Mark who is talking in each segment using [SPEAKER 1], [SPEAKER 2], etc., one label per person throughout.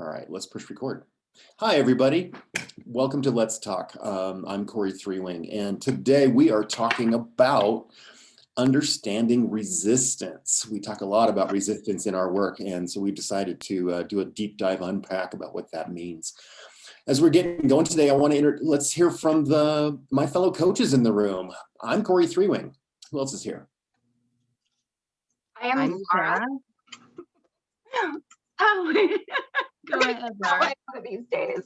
[SPEAKER 1] All right, let's push record. Hi, everybody. Welcome to Let's Talk. I'm Corey Three-Wing, and today we are talking about understanding resistance. We talk a lot about resistance in our work, and so we've decided to do a deep dive unpack about what that means. As we're getting going today, let's hear from my fellow coaches in the room. I'm Corey Three-Wing. Who else is here?
[SPEAKER 2] I'm Laura.
[SPEAKER 3] Oh,
[SPEAKER 2] Go ahead, Laura.
[SPEAKER 3] these days.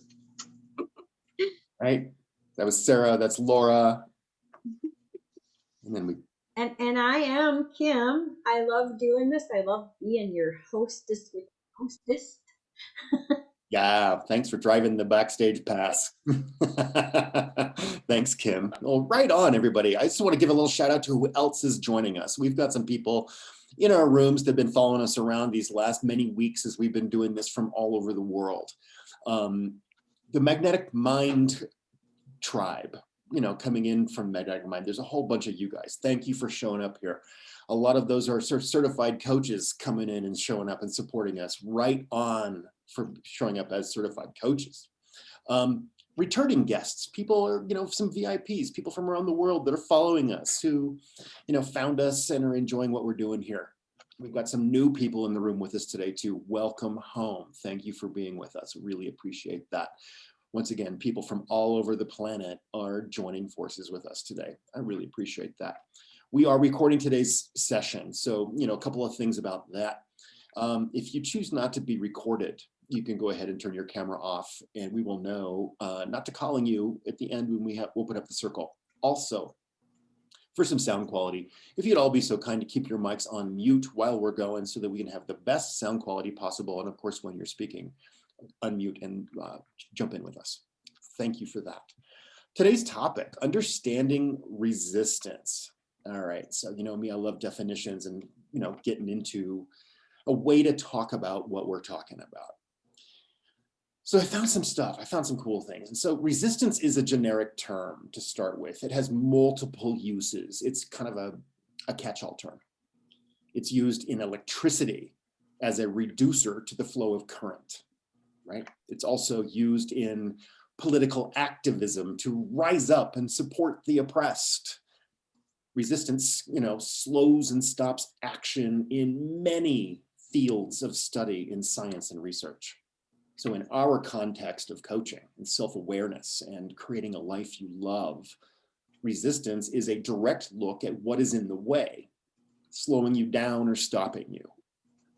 [SPEAKER 1] Right? That was Sarah. That's Laura. And then we.
[SPEAKER 4] And I am Kim. I love doing this. I love being your hostess.
[SPEAKER 1] Yeah, thanks for driving the backstage pass. Thanks, Kim. Well, right on, everybody. I just want to give a little shout out to who else is joining us. We've got some people in our rooms that have been following us around these last many weeks as we've been doing this from all over the world. The Magnetic Mind tribe, coming in from Magnetic Mind. There's a whole bunch of you guys. Thank you for showing up here. A lot of those are certified coaches coming in and showing up and supporting us. Right on for showing up as certified coaches. Returning guests, people are, some VIPs, people from around the world that are following us who, found us and are enjoying what we're doing here. We've got some new people in the room with us today too. Welcome home. Thank you for being with us. Really appreciate that. Once again, people from all over the planet are joining forces with us today. I really appreciate that. We are recording today's session. So, a couple of things about that. If you choose not to be recorded, you can go ahead and turn your camera off and we will know not to calling you at the end when we open up the circle. Also, for some sound quality, if you'd all be so kind to keep your mics on mute while we're going so that we can have the best sound quality possible. And of course, when you're speaking, unmute and jump in with us. Thank you for that. Today's topic, understanding resistance. All right, so me, I love definitions and getting into a way to talk about what we're talking about. So I found some stuff, I found some cool things. And so resistance is a generic term to start with. It has multiple uses. It's kind of a catch-all term. It's used in electricity as a reducer to the flow of current, right? It's also used in political activism to rise up and support the oppressed. Resistance, slows and stops action in many fields of study in science and research. So in our context of coaching and self-awareness and creating a life you love, resistance is a direct look at what is in the way, slowing you down or stopping you,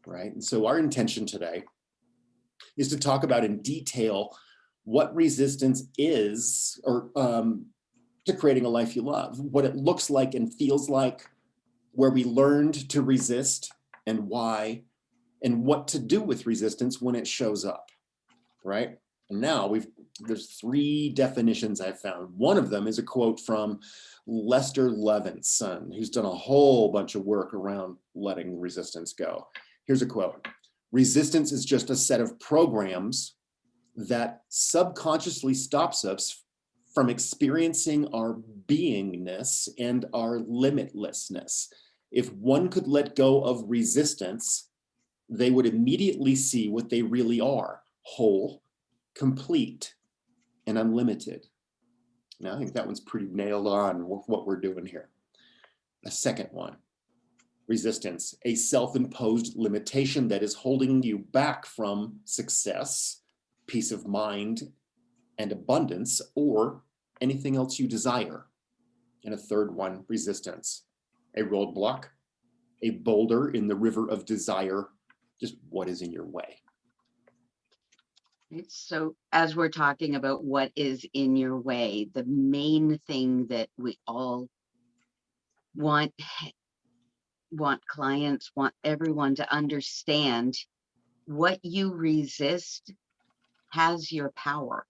[SPEAKER 1] right? And so our intention today is to talk about in detail what resistance is, or to creating a life you love, what it looks like and feels like, where we learned to resist and why, and what to do with resistance when it shows up, right? And now there's 3 definitions I've found. One of them is a quote from Lester Levinson, who's done a whole bunch of work around letting resistance go. Here's a quote. Resistance is just a set of programs that subconsciously stops us from experiencing our beingness and our limitlessness. If one could let go of resistance, they would immediately see what they really are: whole, complete, and unlimited. Now, I think that one's pretty nailed on with what we're doing here. A second one, resistance, a self-imposed limitation that is holding you back from success, peace of mind, and abundance, or anything else you desire. And a third one, resistance, a roadblock, a boulder in the river of desire, just what is in your way.
[SPEAKER 2] So as we're talking about what is in your way, the main thing that we all want clients, want everyone to understand, what you resist has your power.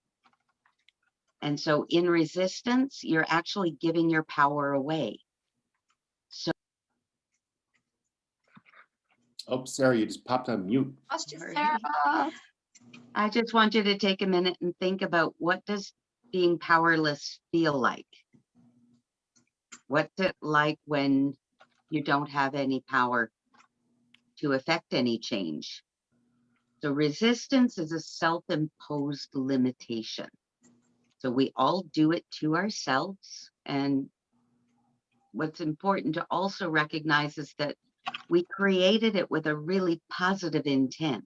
[SPEAKER 2] And so in resistance, you're actually giving your power away. So,
[SPEAKER 1] oh, Sarah, you just popped on mute.
[SPEAKER 3] Sarah.
[SPEAKER 2] I just want you to take a minute and think about, what does being powerless feel like? What's it like when you don't have any power to affect any change? So resistance is a self-imposed limitation. So we all do it to ourselves. And what's important to also recognize is that we created it with a really positive intent.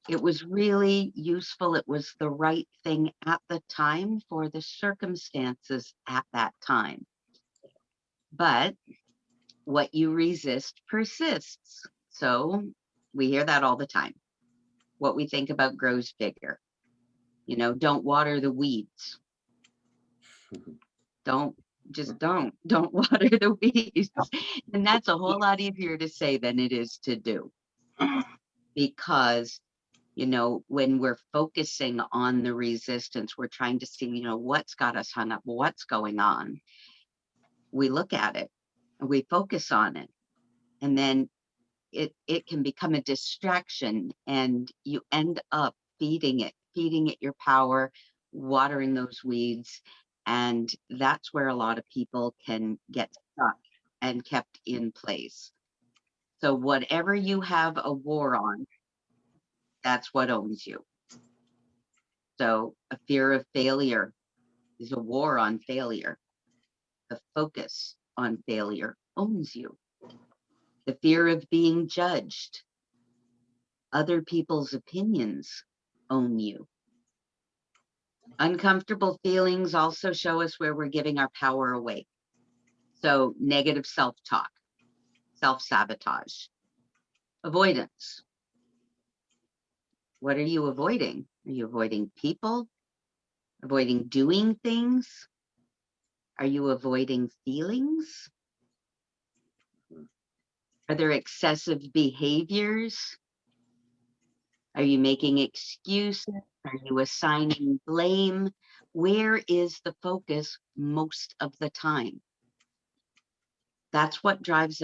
[SPEAKER 2] It was really useful. It was the right thing at the time for the circumstances at that time. But what you resist persists. So we hear that all the time. What we think about grows bigger. You know, don't water the weeds. Don't water the weeds. And that's a whole lot easier to say than it is to do. Because, you know, when we're focusing on the resistance, we're trying to see, you know, what's got us hung up, what's going on. We look at it and we focus on it. And then it can become a distraction, and you end up feeding it your power, watering those weeds. And that's where a lot of people can get stuck and kept in place. So whatever you have a war on, that's what owns you. So a fear of failure is a war on failure. The focus on failure owns you. The fear of being judged, other people's opinions own you. Uncomfortable feelings also show us where we're giving our power away. So negative self-talk, self-sabotage, avoidance. What are you avoiding? Are you avoiding people? Avoiding doing things? Are you avoiding feelings? Are there excessive behaviors? Are you making excuses? Are you assigning blame? Where is the focus most of the time? That's what drives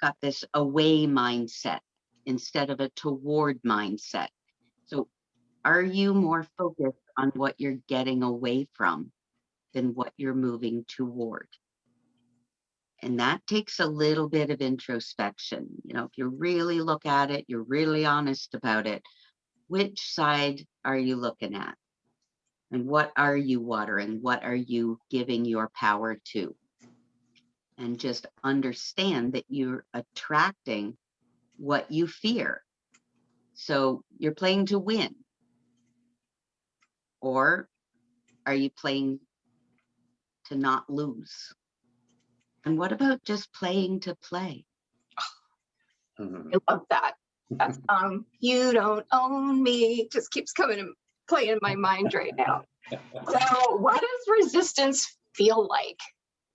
[SPEAKER 2] got this away mindset instead of a toward mindset. So are you more focused on what you're getting away from than what you're moving toward? And that takes a little bit of introspection. You know, if you really look at it, you're really honest about it, which side are you looking at? And what are you watering? What are you giving your power to? And just understand that you're attracting what you fear. So you're playing to win. Or are you playing to not lose? And what about just playing to play?
[SPEAKER 3] I love that. That you don't own me just keeps coming and playing in my mind right now. So what does resistance feel like?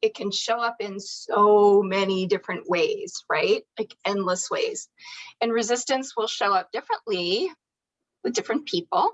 [SPEAKER 3] It can show up in so many different ways, right? Like endless ways. And resistance will show up differently with different people.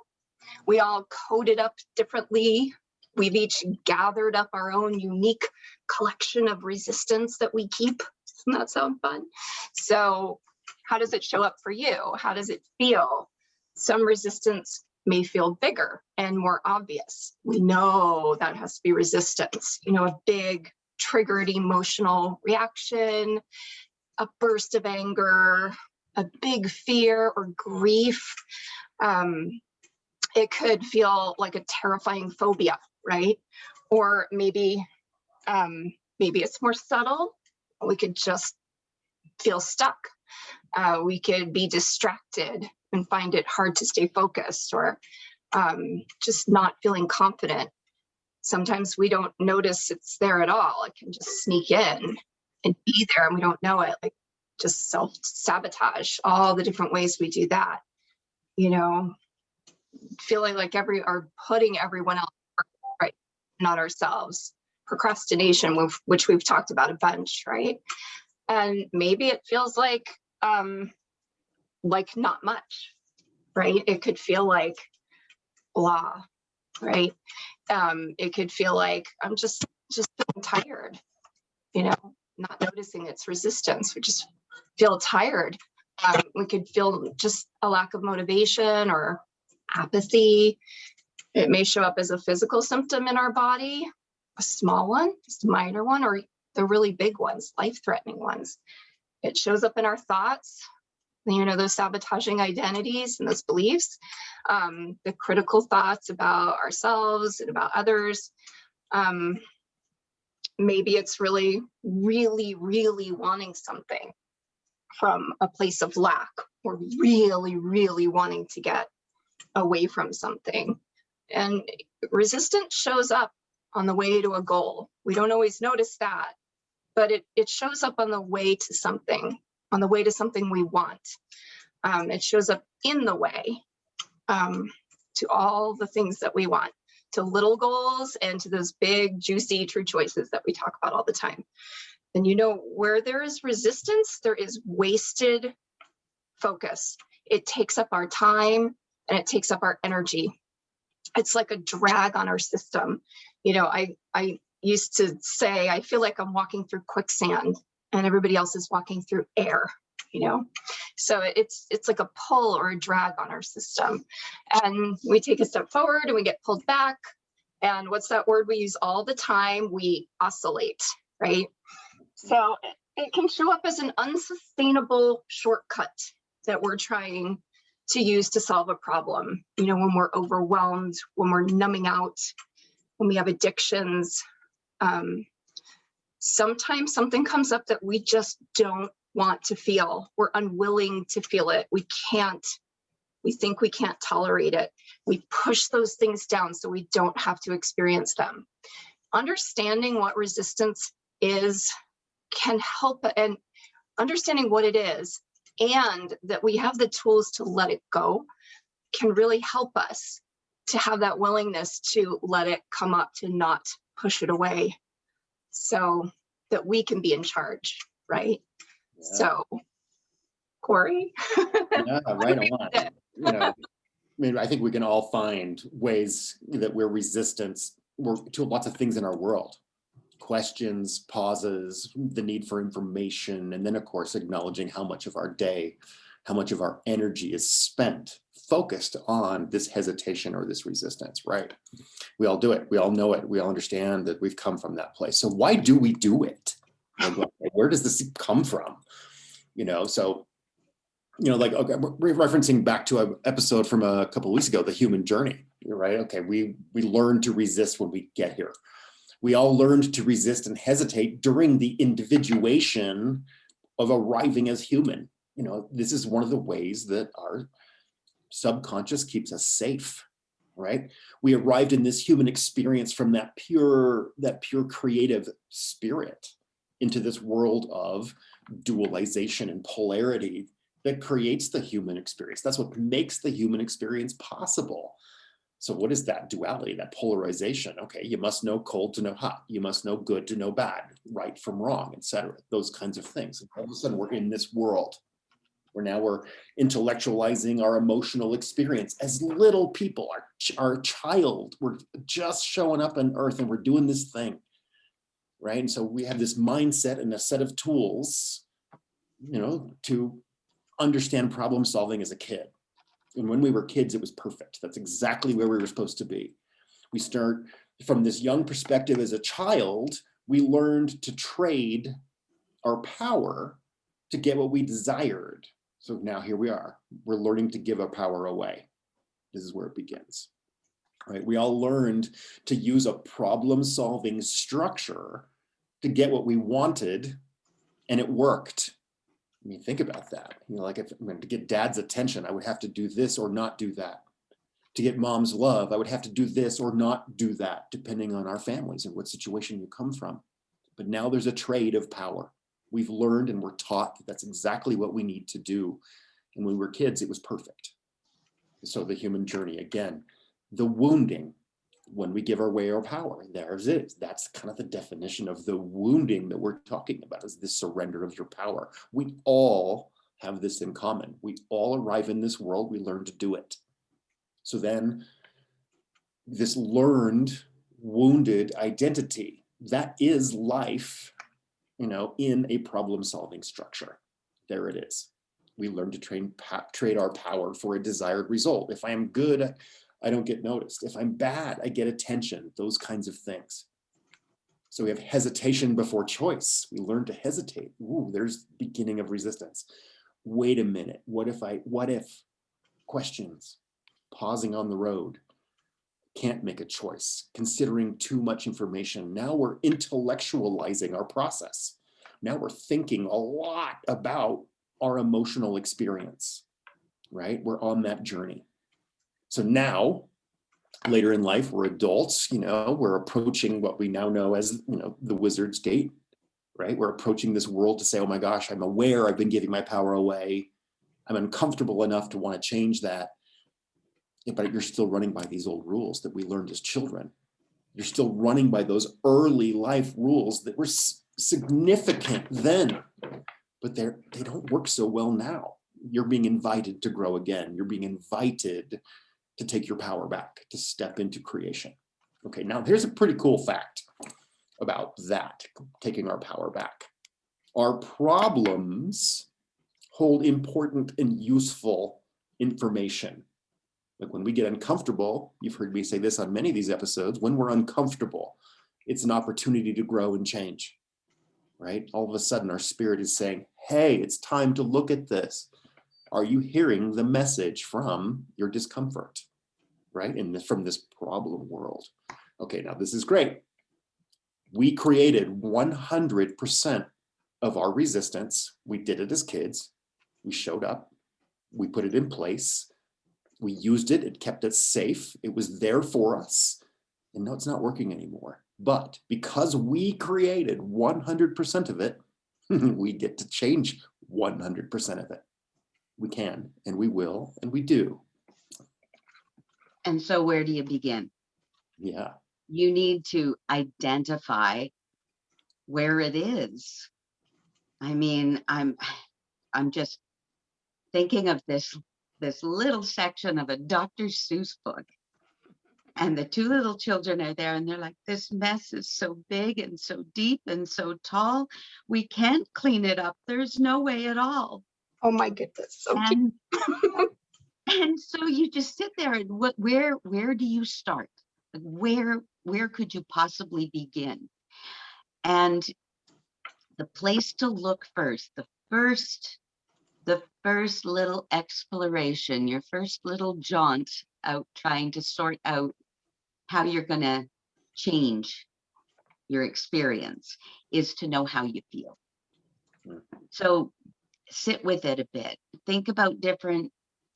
[SPEAKER 3] We all coded up differently. We've each gathered up our own unique collection of resistance that we keep. Doesn't that sound fun? So how does it show up for you? How does it feel? Some resistance may feel bigger and more obvious. We know that has to be resistance, you know, a big triggered emotional reaction, a burst of anger, a big fear or grief. It could feel like a terrifying phobia, right? Or maybe it's more subtle. We could just feel stuck. We could be distracted and find it hard to stay focused, or just not feeling confident. Sometimes we don't notice it's there at all. It can just sneak in and be there and we don't know it, like just self-sabotage, all the different ways we do that. You know, feeling like are putting everyone else right, not ourselves. Procrastination, which we've talked about a bunch, right? And maybe it feels like not much, right? It could feel like blah, right? It could feel like I'm just feeling tired, you know, not noticing it's resistance. We just feel tired. We could feel just a lack of motivation or apathy. It may show up as a physical symptom in our body, a small one, just a minor one, or the really big ones, life-threatening ones. It shows up in our thoughts. you know, those sabotaging identities and those beliefs, the critical thoughts about ourselves and about others. Maybe it's really, really, really wanting something from a place of lack, or really, really wanting to get away from something. And resistance shows up on the way to a goal. We don't always notice that, but it shows up on the way to something, we want. It shows up in the way to all the things that we want, to little goals and to those big, juicy, true choices that we talk about all the time. And you know, where there is resistance, there is wasted focus. It takes up our time and it takes up our energy. It's like a drag on our system. You know, I used to say, I feel like I'm walking through quicksand and everybody else is walking through air, you know? So it's like a pull or a drag on our system. And we take a step forward and we get pulled back. And what's that word we use all the time? We oscillate, right? So it can show up as an unsustainable shortcut that we're trying to use to solve a problem. You know, when we're overwhelmed, when we're numbing out, when we have addictions. Sometimes something comes up that we just don't want to feel. We're unwilling to feel it. We think we can't tolerate it. We push those things down so we don't have to experience them. Understanding what resistance is can help, and understanding what it is and that we have the tools to let it go can really help us to have that willingness to let it come up, to not push it away, so that we can be in charge, right? Yeah. So, Corey?
[SPEAKER 1] Yeah, right on. You know, I mean, I think we can all find ways that we're to lots of things in our world. Questions, pauses, the need for information, and then of course acknowledging how much of our day, how much of our energy is spent focused on this hesitation or this resistance, right? We all do it, we all know it, we all understand that we've come from that place. So why do we do it? Like, where does this come from? You know, so, you know, like, okay, we're referencing back to an episode from a couple of weeks ago, the human journey, right? Okay, we learn to resist when we get here. We all learned to resist and hesitate during the individuation of arriving as human. You know, this is one of the ways that our subconscious keeps us safe, right? We arrived in this human experience from that pure creative spirit into this world of dualization and polarity that creates the human experience. That's what makes the human experience possible. So what is that duality, that polarization? Okay, you must know cold to know hot. You must know good to know bad, right from wrong, etc. Those kinds of things. And all of a sudden, we're in this world where we're intellectualizing our emotional experience as little people, our child. We're just showing up on Earth and we're doing this thing, right? And so we have this mindset and a set of tools, you know, to understand problem solving as a kid. And when we were kids, it was perfect. That's exactly where we were supposed to be. We start from this young perspective as a child, we learned to trade our power to get what we desired. So now here we are. We're learning to give our power away. This is where it begins, right? We all learned to use a problem-solving structure to get what we wanted, and it worked. I mean, think about that. You know, like if to get dad's attention, I would have to do this or not do that. To get mom's love, I would have to do this or not do that, depending on our families and what situation you come from. But now there's a trade of power. We've learned and we're taught that that's exactly what we need to do. And when we were kids, it was perfect. So the human journey, again, the wounding, when we give away our power, there's it. That's kind of the definition of the wounding that we're talking about, is this surrender of your power. We all have this in common. We all arrive in this world, we learn to do it. So then this learned, wounded identity, that is life, you know, in a problem-solving structure. There it is. We learn to trade our power for a desired result. If I am good, I don't get noticed. If I'm bad, I get attention, those kinds of things. So we have hesitation before choice. We learn to hesitate. Ooh, there's beginning of resistance. wait a minute, what if questions, pausing on the road, can't make a choice, considering too much information. Now we're intellectualizing our process. Now we're thinking a lot about our emotional experience, right? We're on that journey. So now, later in life, we're adults, we're approaching what we now know as, the wizard's gate, right? We're approaching this world to say, oh my gosh, I'm aware I've been giving my power away. I'm uncomfortable enough to want to change that. Yeah, but you're still running by these old rules that we learned as children. You're still running by those early life rules that were significant then, but they don't work so well now. You're being invited to grow again. You're being invited to take your power back, to step into creation. Okay, now here's a pretty cool fact about that, taking our power back. Our problems hold important and useful information. Like when we get uncomfortable, you've heard me say this on many of these episodes, when we're uncomfortable, it's an opportunity to grow and change, right? All of a sudden our spirit is saying, hey, it's time to look at this. Are you hearing the message from your discomfort, right? And from this problem world. Okay, now this is great. We created 100% of our resistance. We did it as kids. We showed up. We put it in place. We used it. It kept us safe. It was there for us. And no, it's not working anymore. But because we created 100% of it, we get to change 100% of it. We can, and we will, and we do.
[SPEAKER 2] And so where do you begin?
[SPEAKER 1] Yeah.
[SPEAKER 2] You need to identify where it is. I mean, I'm just thinking of this little section of a Dr. Seuss book. And the two little children are there and they're like, this mess is so big and so deep and so tall. We can't clean it up. There's no way at all.
[SPEAKER 3] Oh my goodness. So cute.
[SPEAKER 2] And so you just sit there and where do you start? Where could you possibly begin? And the place to look first, the first little exploration, your first little jaunt out trying to sort out how you're going to change your experience is to know how you feel. So sit with it a bit. Think about different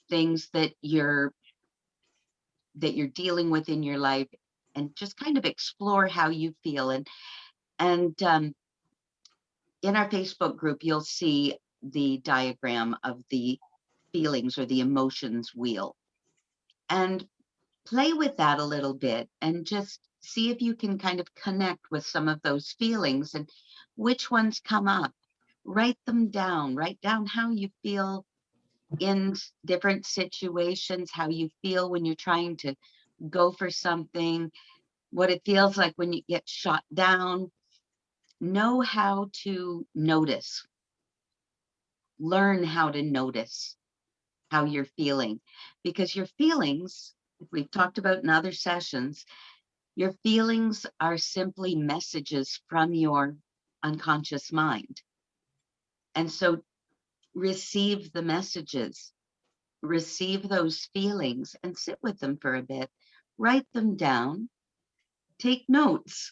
[SPEAKER 2] things that you're dealing with in your life and just kind of explore how you feel. And in our Facebook group, you'll see the diagram of the feelings or the emotions wheel. And play with that a little bit and just see if you can kind of connect with some of those feelings and which ones come up. Write them down. Write down how you feel in different situations, how you feel when you're trying to go for something, what it feels like when you get shot down. Know how to notice. Learn how to notice how you're feeling, because your feelings, we've talked about in other sessions, your feelings are simply messages from your unconscious mind. And so receive the messages, receive those feelings and sit with them for a bit, write them down, take notes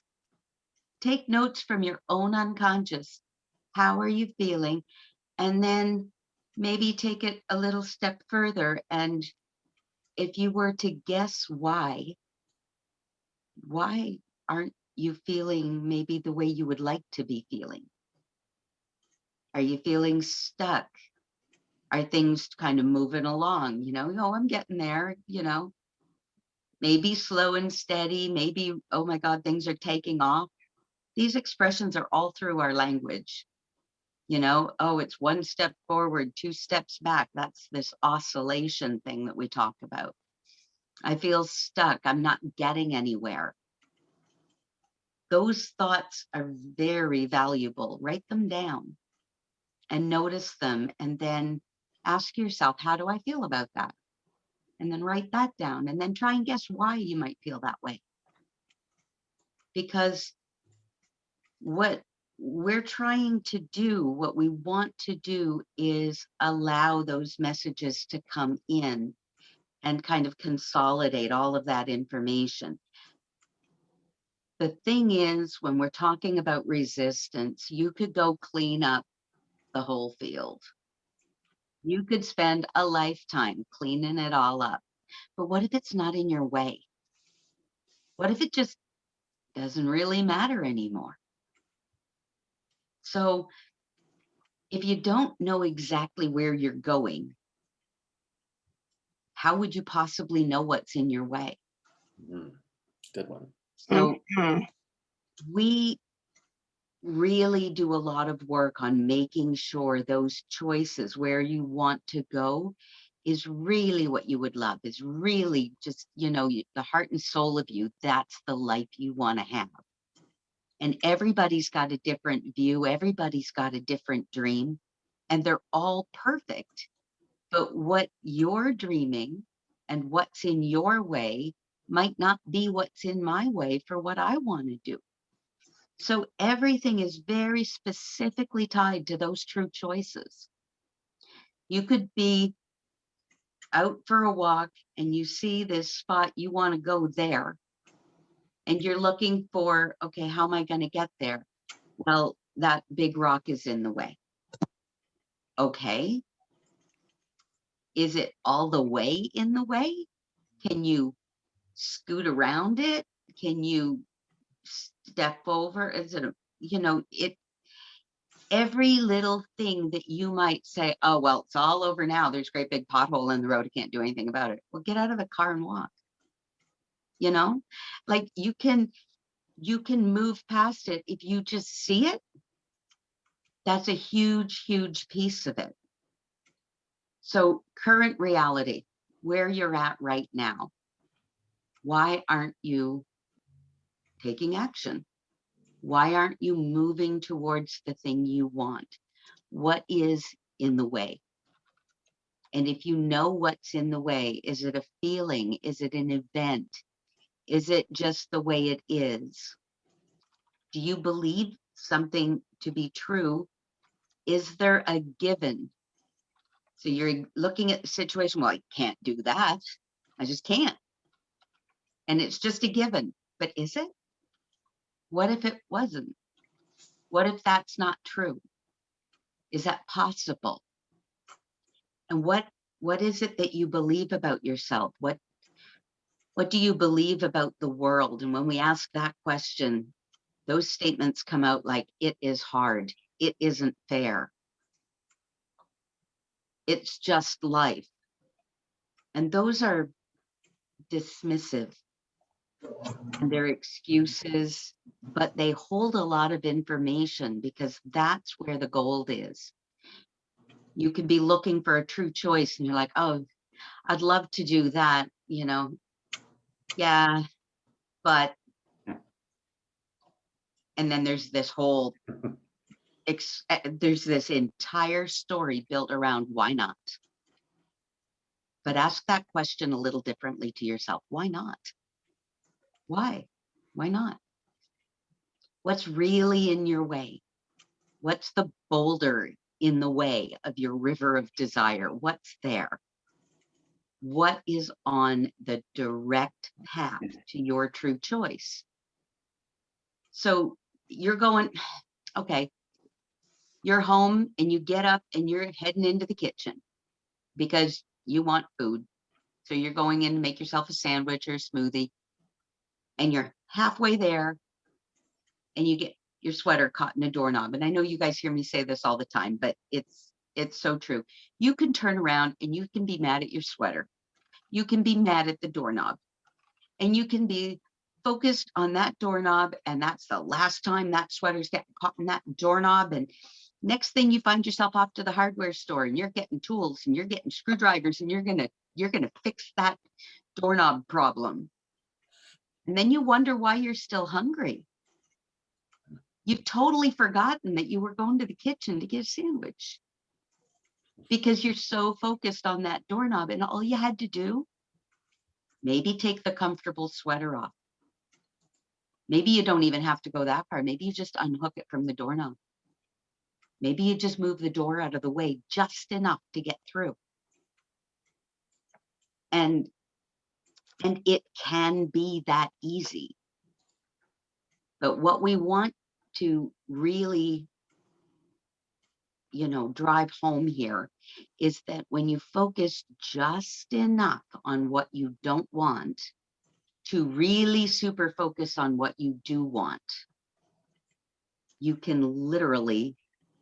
[SPEAKER 2] from your own unconscious. How are you feeling? And then maybe take it a little step further. And if you were to guess why aren't you feeling maybe the way you would like to be feeling? Are you feeling stuck? Are things kind of moving along? Oh, I'm getting there, maybe slow and steady, maybe, oh my God, things are taking off. These expressions are all through our language. Oh, it's one step forward, two steps back. That's this oscillation thing that we talk about. I feel stuck. I'm not getting anywhere. Those thoughts are very valuable. Write them down and notice them, and then ask yourself, how do I feel about that? And then write that down, and then try and guess why you might feel that way. Because what we're trying to do, what we want to do is allow those messages to come in and kind of consolidate all of that information. The thing is, when we're talking about resistance, you could go clean up the whole field. You could spend a lifetime cleaning it all up. But what if it's not in your way? What if it just doesn't really matter anymore? So if you don't know exactly where you're going, how would you possibly know what's in your way?
[SPEAKER 1] Good one.
[SPEAKER 2] So
[SPEAKER 3] Mhm.
[SPEAKER 2] we really do a lot of work on making sure those choices where you want to go is really what you would love, is really just, the heart and soul of you. That's the life you want to have. And everybody's got a different view. Everybody's got a different dream, and they're all perfect. But what you're dreaming and what's in your way might not be what's in my way for what I want to do. So everything is very specifically tied to those true choices. You could be out for a walk and you see this spot, you want to go there, and you're looking for, okay, how am I going to get there? Well, that big rock is in the way. Okay. Is it all the way in the way? Can you scoot around it? Can you step over? Is it, every little thing that you might say, oh, well, it's all over now. There's a great big pothole in the road. I can't do anything about it. Well, get out of the car and walk. Like you can move past it if you just see it. That's a huge, huge piece of it. So current reality, where you're at right now, why aren't you taking action? Why aren't you moving towards the thing you want? What is in the way? And if you know what's in the way, is it a feeling? Is it an event? Is it just the way it is? Do you believe something to be true? Is there a given? So you're looking at the situation, well, I can't do that. I just can't. And it's just a given. But is it? What if it wasn't? What if that's not true? Is that possible? And what is it that you believe about yourself? What do you believe about the world? And when we ask that question, those statements come out like, it is hard, it isn't fair, it's just life. And those are dismissive and they're excuses, but they hold a lot of information because that's where the gold is. You could be looking for a true choice and you're like, oh, I'd love to do that, yeah, but, and then there's this whole, there's this entire story built around why not. But ask that question a little differently to yourself. Why not? Why? Why not? What's really in your way? What's the boulder in the way of your river of desire? What's there? What is on the direct path to your true choice? So you're going, okay, you're home and you get up and you're heading into the kitchen because you want food. So you're going in to make yourself a sandwich or a smoothie, and you're halfway there and you get your sweater caught in a doorknob. And I know you guys hear me say this all the time, but it's so true. You can turn around and you can be mad at your sweater. You can be mad at the doorknob, and you can be focused on that doorknob. And that's the last time that sweater's getting caught in that doorknob. And next thing you find yourself off to the hardware store and you're getting tools and you're getting screwdrivers and you're going to fix that doorknob problem. And then you wonder why you're still hungry. You've totally forgotten that you were going to the kitchen to get a sandwich because you're so focused on that doorknob, and all you had to do, maybe take the comfortable sweater off. Maybe you don't even have to go that far. Maybe you just unhook it from the doorknob. Maybe you just move the door out of the way just enough to get through. And it can be that easy. But what we want to really, drive home here is that when you focus just enough on what you don't want to really super focus on what you do want, you can literally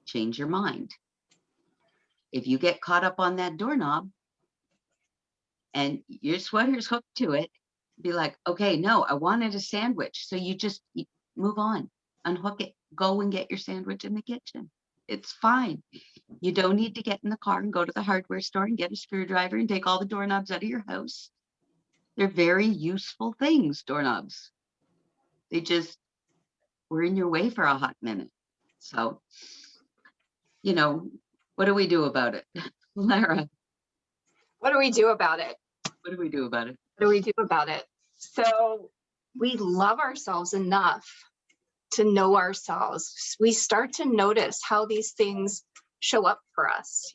[SPEAKER 2] change your mind. If you get caught up on that doorknob and your sweater's hooked to it, be like, okay, no, I wanted a sandwich. So you move on, unhook it, go and get your sandwich in the kitchen. It's fine. You don't need to get in the car and go to the hardware store and get a screwdriver and take all the doorknobs out of your house. They're very useful things, doorknobs. They just were in your way for a hot minute. So, what do we do about it? Lara,
[SPEAKER 3] What do we do about it?
[SPEAKER 2] what do we do about it?
[SPEAKER 3] What do we do about it? So we love ourselves enough to know ourselves. We start to notice how these things show up for us.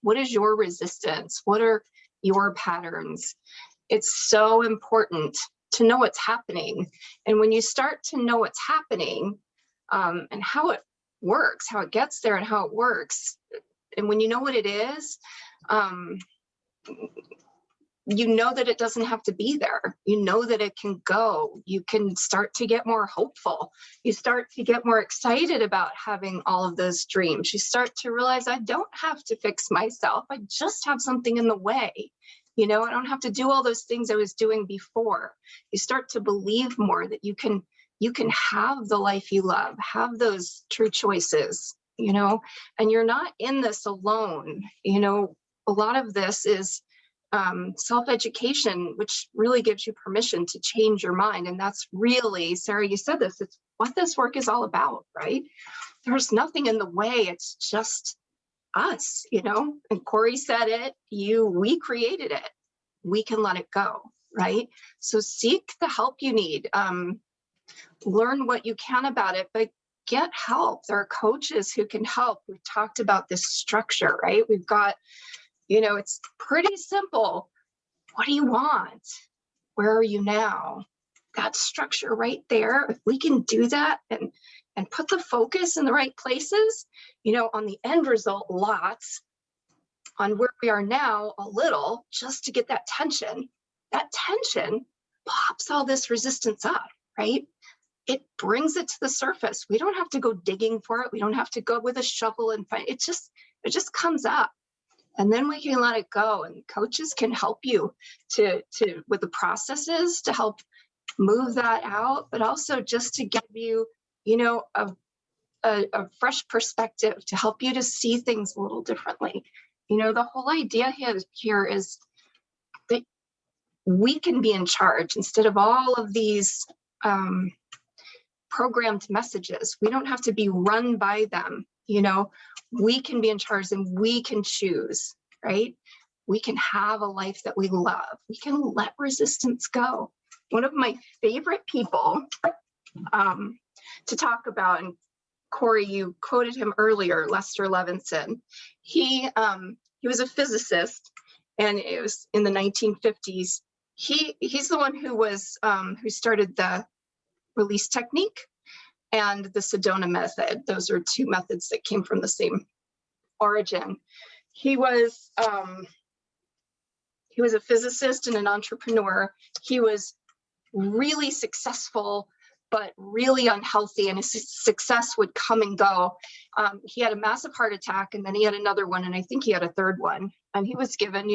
[SPEAKER 3] What is your resistance? What are your patterns? It's so important to know what's happening. And when you start to know what's happening, and how it works, how it gets there and how it works, and when you know what it is, you know that it doesn't have to be there. You know that it can go. You can start to get more hopeful. You start to get more excited about having all of those dreams. You start to realize, I don't have to fix myself. I just have something in the way. I don't have to do all those things I was doing before. You start to believe more that you can have the life you love, have those true choices, and you're not in this alone. A lot of this is self-education, which really gives you permission to change your mind. And that's really, Sarah, you said this, it's what this work is all about, right? There's nothing in the way. It's just us, and Corey said it, we created it. We can let it go, right? So seek the help you need. Learn what you can about it, but get help. There are coaches who can help. We've talked about this structure, right? We've got, it's pretty simple. What do you want? Where are you now? That structure right there. If we can do that and put the focus in the right places, on the end result, lots, on where we are now, a little, just to get that tension pops all this resistance up, right? It brings it to the surface. We don't have to go digging for it. We don't have to go with a shovel and find it. It just comes up. And then we can let it go, and coaches can help you to with the processes to help move that out, but also just to give you, a fresh perspective, to help you to see things a little differently. The whole idea here is that we can be in charge instead of all of these programmed messages. We don't have to be run by them. We can be in charge and we can choose, right? We can have a life that we love. We can let resistance go. One of my favorite people to talk about, and Corey, you quoted him earlier, Lester Levinson. He was a physicist, and it was in the 1950s. He's the one who started the release technique and the Sedona method. Those are two methods that came from the same origin. He was a physicist and an entrepreneur. He was really successful, but really unhealthy, and his success would come and go. He had a massive heart attack, and then he had another one, and I think he had a third one. And he was given,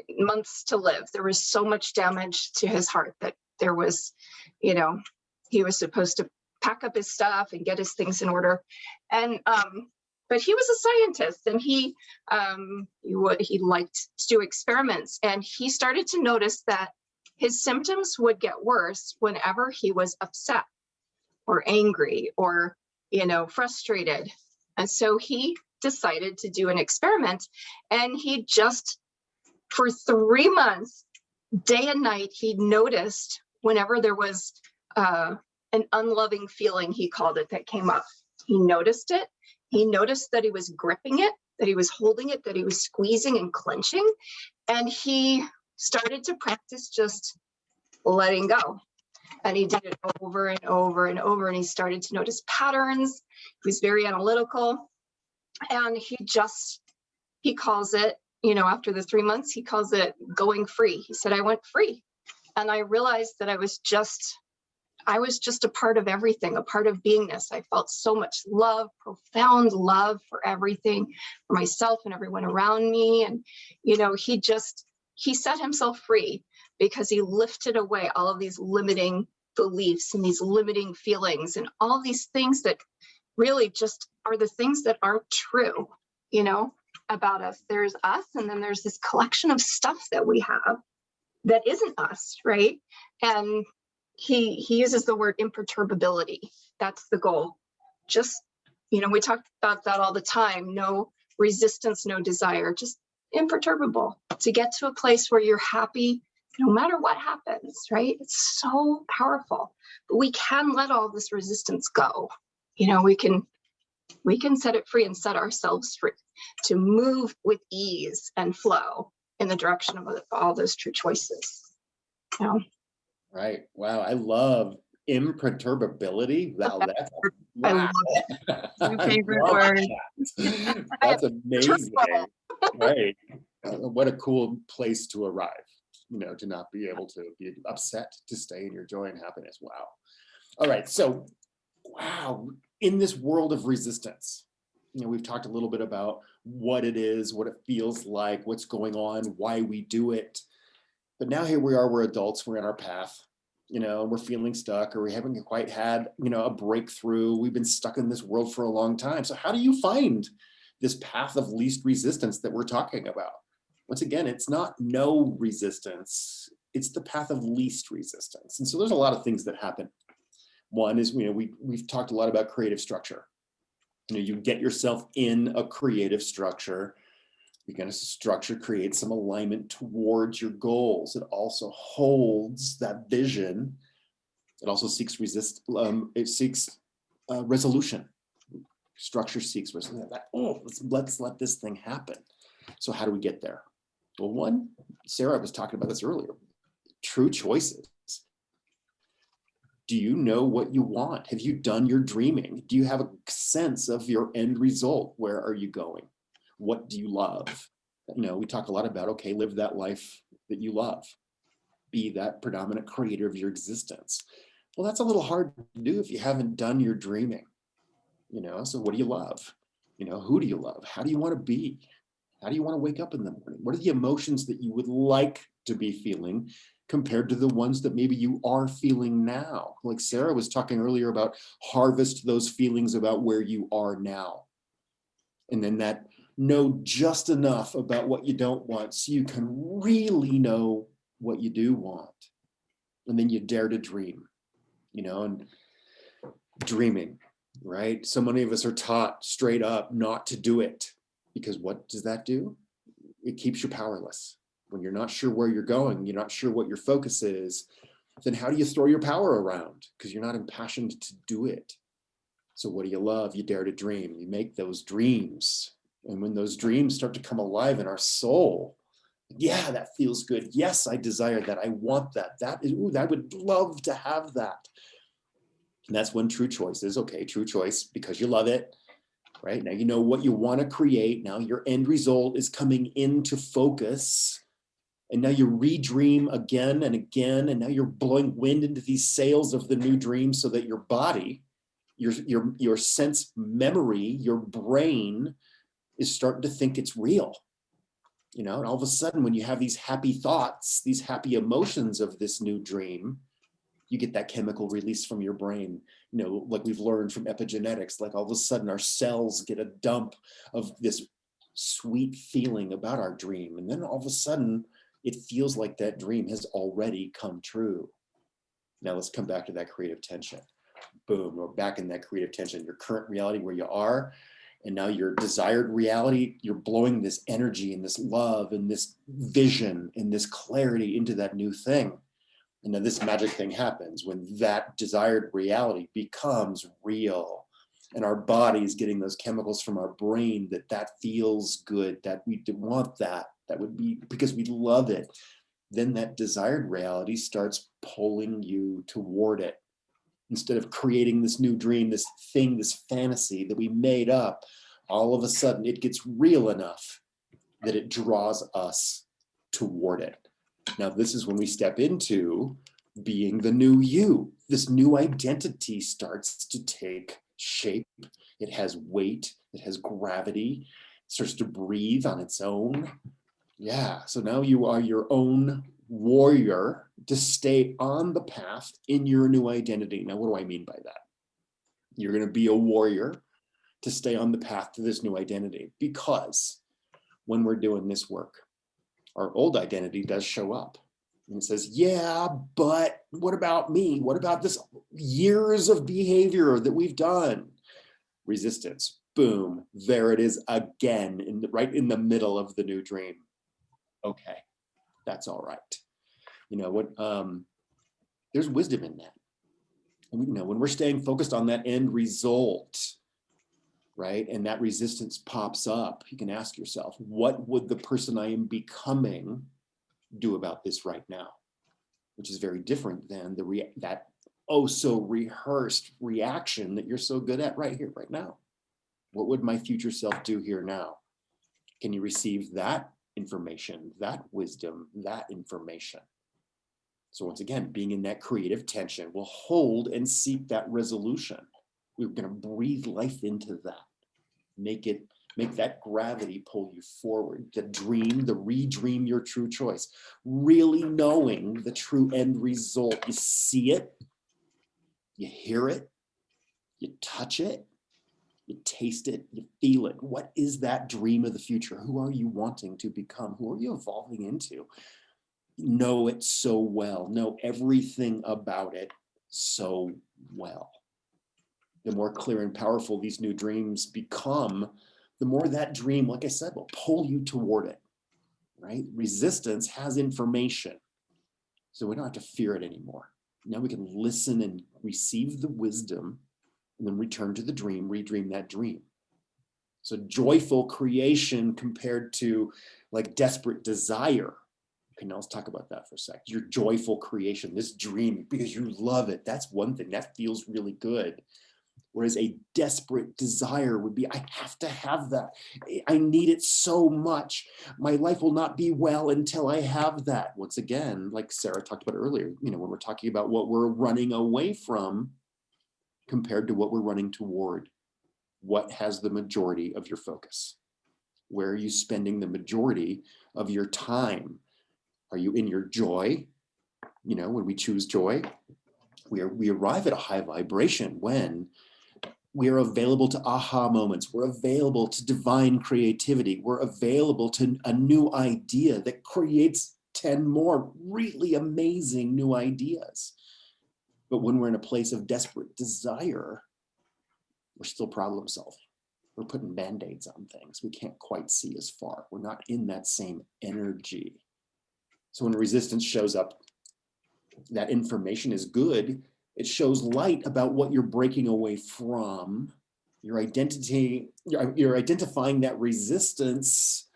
[SPEAKER 3] months to live. There was so much damage to his heart that there was, he was supposed to pack up his stuff and get his things in order. And but he was a scientist, and he liked to do experiments, and he started to notice that his symptoms would get worse whenever he was upset or angry or, frustrated. And so he decided to do an experiment, and he just, for 3 months, day and night, he noticed whenever there was an unloving feeling, he called it, that came up. He noticed it. He noticed that he was gripping it, that he was holding it, that he was squeezing and clenching. And he started to practice just letting go. And he did it over and over and over. And he started to notice patterns. He was very analytical. And he calls it, after the 3 months, he calls it going free. He said, I went free. And I realized that I was just a part of everything, a part of beingness. I felt so much love, profound love for everything, for myself and everyone around me. And, he set himself free because he lifted away all of these limiting beliefs and these limiting feelings and all these things that really just are the things that aren't true, about us. There's us, and then there's this collection of stuff that we have that isn't us, right? And he uses the word imperturbability. That's the goal. Just, we talk about that all the time. No resistance, no desire, just imperturbable, to get to a place where you're happy no matter what happens, right? It's so powerful. But we can let all this resistance go. We can set it free and set ourselves free to move with ease and flow in the direction of all those true choices.
[SPEAKER 1] Right. Wow. I love imperturbability. Wow. That's
[SPEAKER 3] I love it.
[SPEAKER 2] My favorite word.
[SPEAKER 1] That's amazing. Right. What a cool place to arrive, to not be able to be upset, to stay in your joy and happiness. Wow. All right. So, wow. In this world of resistance, we've talked a little bit about what it is, what it feels like, what's going on, why we do it. But now here we are, we're adults, we're in our path, we're feeling stuck, or we haven't quite had, a breakthrough. We've been stuck in this world for a long time. So how do you find this path of least resistance that we're talking about? Once again, it's not no resistance, it's the path of least resistance. And so there's a lot of things that happen. One is, we've talked a lot about creative structure. You get yourself in a creative structure. You're going to structure, create some alignment towards your goals. It also holds that vision. It also seeks resolution. Structure seeks resolution. Let's let this thing happen. So how do we get there? Well, one, Sarah was talking about this earlier. True choices. Do you know what you want? Have you done your dreaming? Do you have a sense of your end result? Where are you going? What do you love? We talk a lot about, okay, live that life that you love. Be that predominant creator of your existence. Well, that's a little hard to do if you haven't done your dreaming. So what do you love? Who do you love? How do you want to be? How do you want to wake up in the morning? What are the emotions that you would like to be feeling compared to the ones that maybe you are feeling now? Like Sarah was talking earlier about, harvest those feelings about where you are now. And then that know just enough about what you don't want so you can really know what you do want. And then you dare to dream, and dreaming, right? So many of us are taught straight up not to do it, because what does that do? It keeps you powerless. When you're not sure where you're going, you're not sure what your focus is, then how do you throw your power around? Because you're not impassioned to do it. So what do you love? You dare to dream. You make those dreams. And when those dreams start to come alive in our soul, yeah, that feels good. Yes, I desire that. I want that. I would love to have that. And that's when true choice is, okay, true choice, because you love it, right? Now you know what you want to create. Now your end result is coming into focus. And now you redream again and again. And now you're blowing wind into these sails of the new dream so that your body, your sense memory, your brain is starting to think it's real. And all of a sudden, when you have these happy thoughts, these happy emotions of this new dream, you get that chemical release from your brain, like we've learned from epigenetics, like all of a sudden our cells get a dump of this sweet feeling about our dream. And then all of a sudden it feels like that dream has already come true. Now let's come back to that creative tension. Boom, we're back in that creative tension, your current reality where you are. And now your desired reality, you're blowing this energy and this love and this vision and this clarity into that new thing. And then this magic thing happens when that desired reality becomes real. And our body's getting those chemicals from our brain that feels good, that we want that would be because we love it. Then that desired reality starts pulling you toward it. Instead of creating this new dream, this thing, this fantasy that we made up, all of a sudden it gets real enough that it draws us toward it. Now, this is when we step into being the new you. This new identity starts to take shape. It has weight, it has gravity, it starts to breathe on its own. Yeah, so now you are your own warrior to stay on the path in your new identity. Now, what do I mean by that? You're going to be a warrior to stay on the path to this new identity, because when we're doing this work, our old identity does show up. And it says, yeah, but what about me? What about this years of behavior that we've done? Resistance. Boom. There it is again, right in the middle of the new dream. Okay, that's all right. You know what? There's wisdom in that. And, you know, when we're staying focused on that end result, right, and that resistance pops up, you can ask yourself, what would the person I am becoming do about this right now? Which is very different than that oh so rehearsed reaction that you're so good at right here, right now. What would my future self do here now? Can you receive that information, that wisdom, that information? So once again, being in that creative tension will hold and seek that resolution. We're going to breathe life into that. Make that gravity pull you forward. The redream your true choice. Really knowing the true end result. You see it, you hear it, you touch it, you taste it, you feel it. What is that dream of the future? Who are you wanting to become? Who are you evolving into? Know it so well. Know everything about it so well. The more clear and powerful these new dreams become, the more that dream, like I said, will pull you toward it, right? Resistance has information, so we don't have to fear it anymore. Now we can listen and receive the wisdom and then return to the dream, redream that dream. So joyful creation compared to like desperate desire. Okay, now let's talk about that for a sec. Your joyful creation, this dream, because you love it. That's one thing that feels really good. Whereas a desperate desire would be, I have to have that. I need it so much. My life will not be well until I have that. Once again, like Sarah talked about earlier, you know, when we're talking about what we're running away from compared to what we're running toward, what has the majority of your focus? Where are you spending the majority of your time? Are you in your joy? You know, when we choose joy, we arrive at a high vibration when we are available to aha moments. We're available to divine creativity. We're available to a new idea that creates 10 more really amazing new ideas. But when we're in a place of desperate desire, we're still problem solving. We're putting band-aids on things. We can't quite see as far. We're not in that same energy. So when resistance shows up, that information is good. It shows light about what you're breaking away from. Your identity, you're identifying that resistance.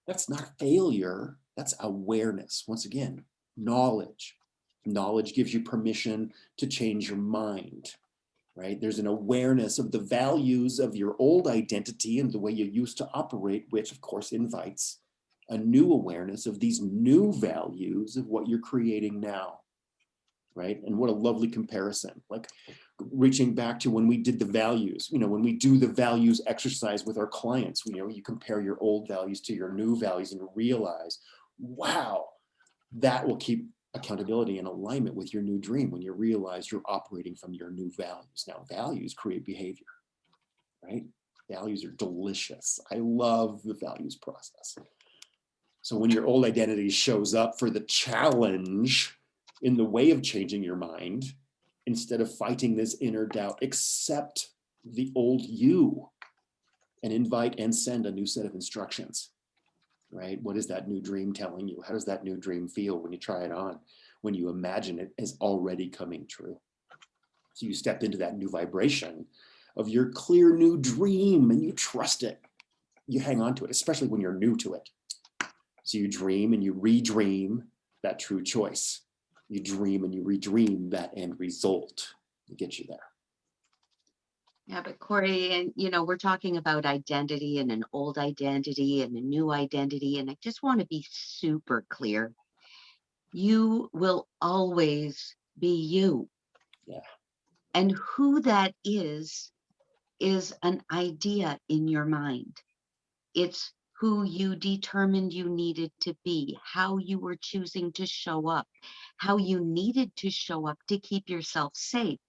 [SPEAKER 1] That's not failure. That's awareness. Once again, knowledge. Knowledge gives you permission to change your mind, right? There's an awareness of the values of your old identity and the way you used to operate, which of course invites a new awareness of these new values of what you're creating now. Right? And what a lovely comparison, like reaching back to when we did the values, you know, when we do the values exercise with our clients, you know, you compare your old values to your new values and realize, wow, that will keep accountability and alignment with your new dream when you realize you're operating from your new values. Now, values create behavior, right? Values are delicious. I love the values process. So when your old identity shows up for the challenge in the way of changing your mind, instead of fighting this inner doubt, accept the old you and invite and send a new set of instructions, right? What is that new dream telling you? How does that new dream feel when you try it on? when you imagine it as already coming true. So you step into that new vibration of your clear new dream and you trust it. You hang on to it, especially when you're new to it. So you dream and you redream that true choice. You dream and you redream that end result to get you there.
[SPEAKER 2] Yeah, but Corey, and we're talking about identity and an old identity and a new identity. And I just want to be super clear. You will always be you.
[SPEAKER 1] Yeah.
[SPEAKER 2] And who that is an idea in your mind. It's who you determined you needed to be, how you were choosing to show up, how you needed to show up to keep yourself safe.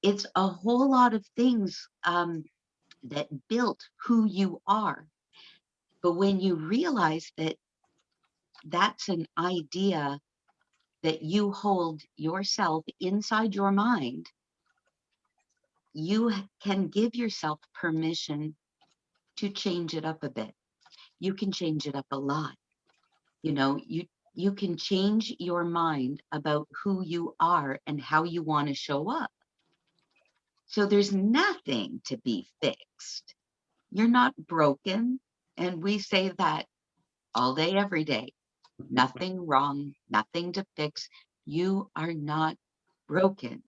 [SPEAKER 2] It's a whole lot of things that built who you are. But when you realize that that's an idea that you hold yourself inside your mind, you can give yourself permission to change it up a bit. You can change it up a lot. You can change your mind about who you are and how you want to show up. So there's nothing to be fixed. You're not broken. And we say that all day, every day. Nothing wrong, nothing to fix. You are not broken.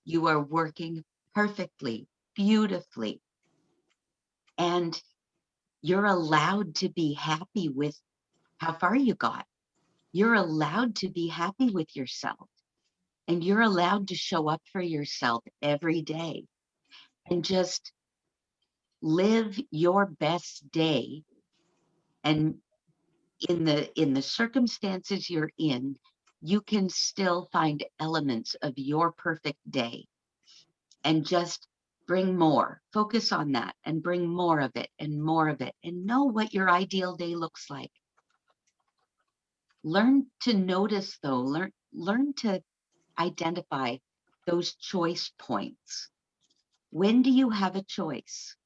[SPEAKER 2] You are working perfectly, beautifully. And you're allowed to be happy with how far you got. You're allowed to be happy with yourself. And you're allowed to show up for yourself every day and just live your best day. And in the circumstances you're in, you can still find elements of your perfect day and just bring more. Focus on that and bring more of it and more of it, and know what your ideal day looks like. Learn to notice though, learn to identify those choice points. When do you have a choice?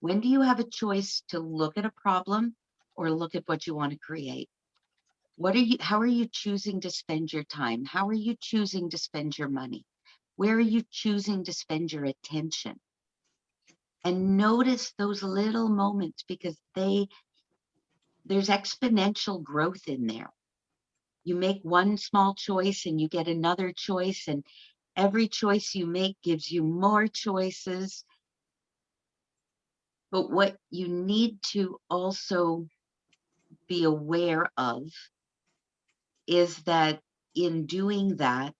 [SPEAKER 2] When do you have a choice to look at a problem or look at what you want to create? How are you choosing to spend your time? How are you choosing to spend your money? Where are you choosing to spend your attention? And notice those little moments, because there's exponential growth in there. You make one small choice and you get another choice, and every choice you make gives you more choices. But what you need to also be aware of is that in doing that,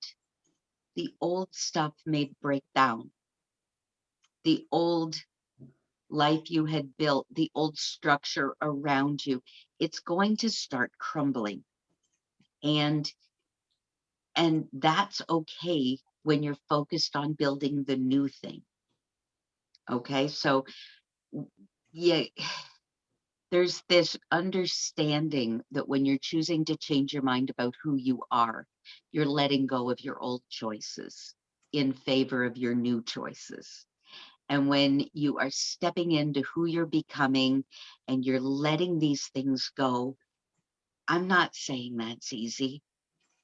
[SPEAKER 2] the old stuff may break down. The old life you had built, the old structure around you, it's going to start crumbling. And that's okay when you're focused on building the new thing. Okay, so yeah, there's this understanding that when you're choosing to change your mind about who you are, you're letting go of your old choices in favor of your new choices. And when you are stepping into who you're becoming and you're letting these things go, I'm not saying that's easy.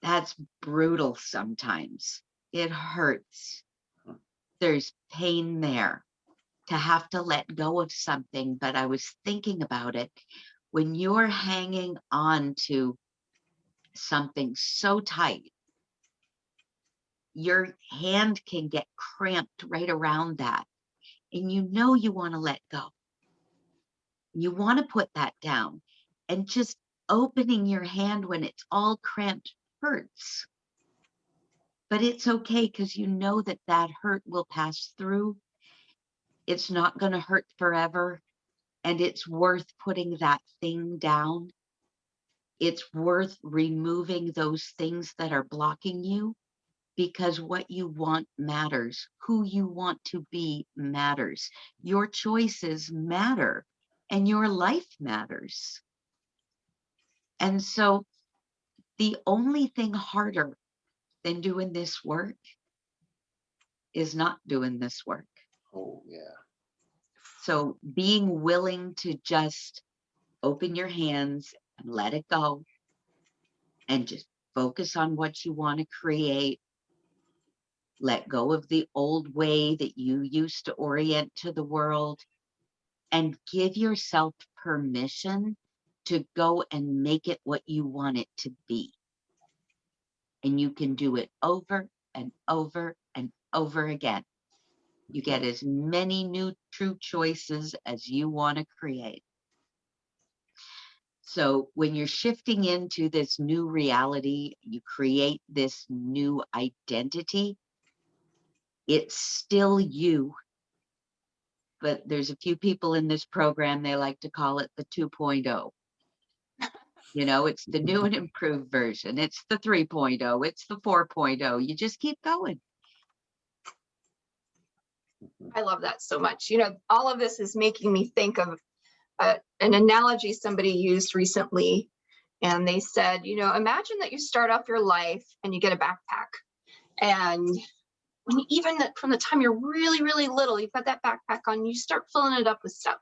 [SPEAKER 2] That's brutal sometimes. It hurts. There's pain there to have to let go of something. But I was thinking about it. When you're hanging on to something so tight, your hand can get cramped right around that. And you want to let go. You want to put that down. And just opening your hand when it's all cramped hurts. But it's okay, because you know that hurt will pass through. It's not going to hurt forever. And it's worth putting that thing down. It's worth removing those things that are blocking you, because what you want matters. Who you want to be matters. Your choices matter, and your life matters. And so the only thing harder than doing this work is not doing this work.
[SPEAKER 1] Oh, yeah.
[SPEAKER 2] So being willing to just open your hands and let it go and just focus on what you want to create, let go of the old way that you used to orient to the world, and give yourself permission to go and make it what you want it to be. And you can do it over and over and over again. You get as many new true choices as you want to create. So when you're shifting into this new reality, you create this new identity. It's still you, but there's a few people in this program, they like to call it the 2.0. You know, it's the new and improved version. It's the 3.0. It's the 4.0. You just keep going.
[SPEAKER 3] I love that so much. You know, all of this is making me think of an analogy somebody used recently. And they said, you know, imagine that you start off your life and you get a backpack. And when you, even from the time you're really, really little, you've got that backpack on, you start filling it up with stuff.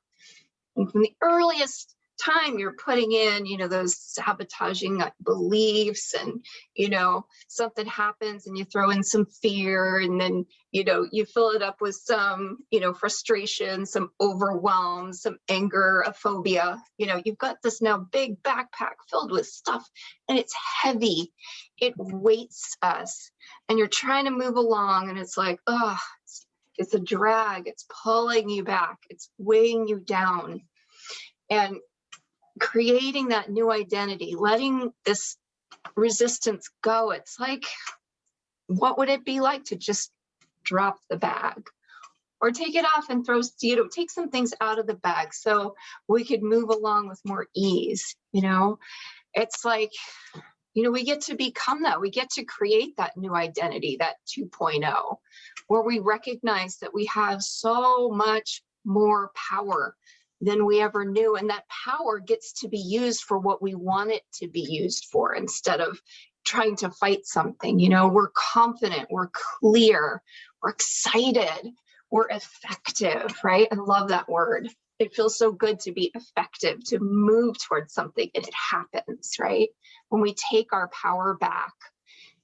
[SPEAKER 3] And from the earliest time you're putting in, you know, those sabotaging beliefs, and, you know, something happens and you throw in some fear, and then, you know, you fill it up with some, you know, frustration, some overwhelm, some anger, a phobia. You know, you've got this now big backpack filled with stuff, and it's heavy. It weights us, and you're trying to move along, and it's like, oh, it's a drag. It's pulling you back. It's weighing you down. And creating that new identity, letting this resistance go. It's like, what would it be like to just drop the bag or take it off and throw, you know, take some things out of the bag so we could move along with more ease? You know, it's like, you know, we get to become that. We get to create that new identity, that 2.0, where we recognize that we have so much more power than we ever knew. And that power gets to be used for what we want it to be used for, instead of trying to fight something. You know, we're confident, we're clear, we're excited, we're effective, right? I love that word. It feels so good to be effective, to move towards something, and it happens, right? When we take our power back,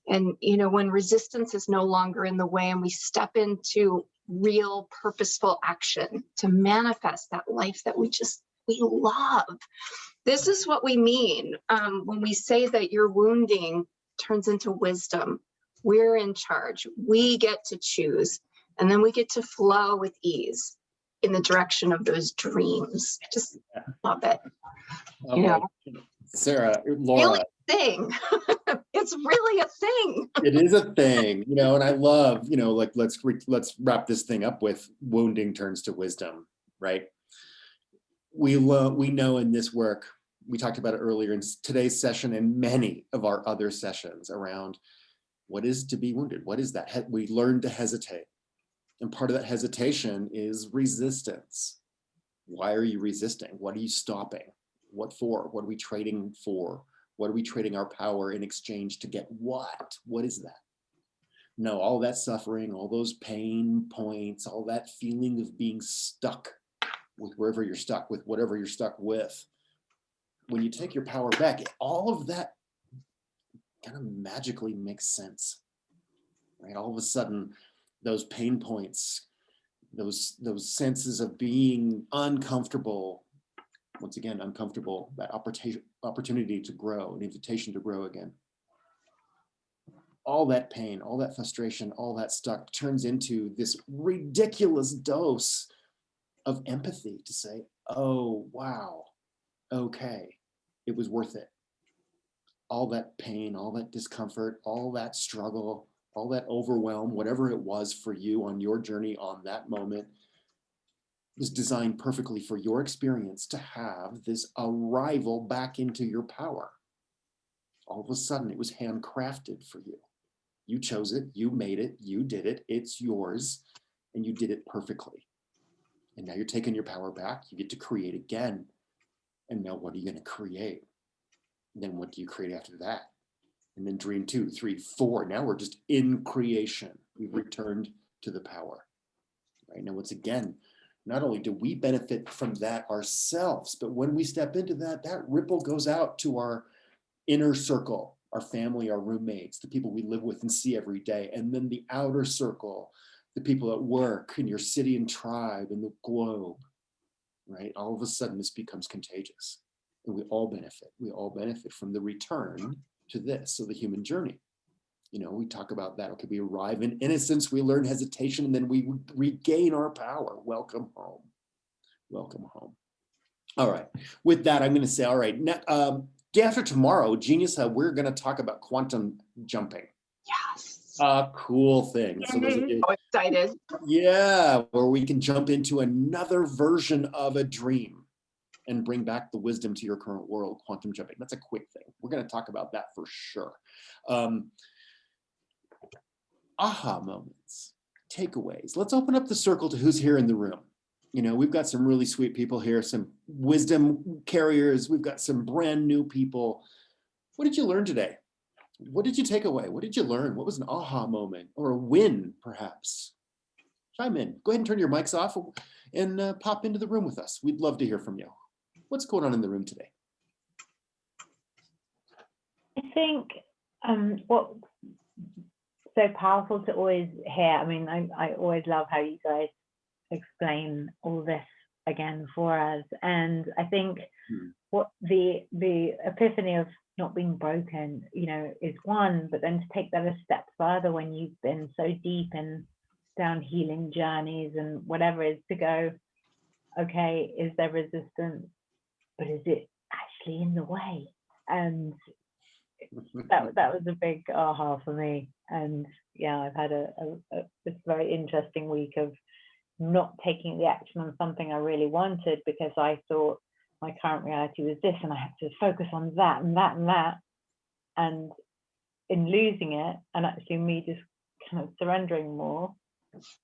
[SPEAKER 3] and, you know, when resistance is no longer in the way, and we step into real purposeful action to manifest that life that we love. This is what we mean when we say that your wounding turns into wisdom. We're in charge. We get to choose, and then we get to flow with ease in the direction of those dreams. Just love it.
[SPEAKER 1] Okay.
[SPEAKER 3] You know,
[SPEAKER 1] Sarah, Laura.
[SPEAKER 3] Really a thing. It's really a thing.
[SPEAKER 1] It is a thing, you know, and I love, you know, like, let's wrap this thing up with wounding turns to wisdom, right? We know in this work, we talked about it earlier in today's session and many of our other sessions around what is to be wounded. What is that? We learn to hesitate. And part of that hesitation is resistance. Why are you resisting? What are you stopping? What for? What are we trading for? What are we trading our power in exchange to get what? What is that? No, all that suffering, all those pain points, all that feeling of being stuck with wherever you're stuck, with whatever you're stuck with. When you take your power back, all of that kind of magically makes sense, right? All of a sudden, those pain points, those senses of being uncomfortable, once again, uncomfortable, that opportunity to grow, an invitation to grow again. All that pain, all that frustration, all that stuck turns into this ridiculous dose of empathy to say, oh, wow, okay, it was worth it. All that pain, all that discomfort, all that struggle, all that overwhelm, whatever it was for you on your journey on that moment, was designed perfectly for your experience to have this arrival back into your power. All of a sudden, it was handcrafted for you. You chose it, you made it, you did it, it's yours, and you did it perfectly. And now you're taking your power back, you get to create again. And now what are you going to create? And then what do you create after that? And then dream 2, 3, 4. Now we're just in creation. We've returned to the power. Right now, once again, not only do we benefit from that ourselves, but when we step into that, that ripple goes out to our inner circle, our family, our roommates, the people we live with and see every day. And then the outer circle, the people at work, in your city and tribe, and the globe, right? All of a sudden this becomes contagious, and we all benefit. We all benefit from the return to this, so the human journey. You know, we talk about that. Okay, we arrive in innocence, we learn hesitation, and then we regain our power. Welcome home. Welcome home. All right. With that, I'm going to say, all right, day after tomorrow, Genius Hub, we're going to talk about quantum jumping.
[SPEAKER 3] Yes.
[SPEAKER 1] Cool thing. So those of you,
[SPEAKER 3] So excited.
[SPEAKER 1] yeah, where we can jump into another version of a dream and bring back the wisdom to your current world. Quantum jumping. That's a quick thing. We're going to talk about that for sure. Aha moments, takeaways. Let's open up the circle to who's here in the room. You know, we've got some really sweet people here, some wisdom carriers. We've got some brand new people. What did you learn today? What did you take away? What did you learn? What was an aha moment or a win, perhaps? Chime in. Go ahead and turn your mics off and pop into the room with us. We'd love to hear from you. What's going on in the room today?
[SPEAKER 5] I think what's so powerful to always hear, I mean, I always love how you guys explain all this again for us. And I think what the epiphany of not being broken, you know, is one, but then to take that a step further when you've been so deep in down healing journeys and whatever, is to go, okay, is there resistance, but is it actually in the way? And that was a big aha for me. And yeah, I've had this very interesting week of not taking the action on something I really wanted because I thought my current reality was this and I had to focus on that and that and that. And in losing it, and actually me just kind of surrendering more,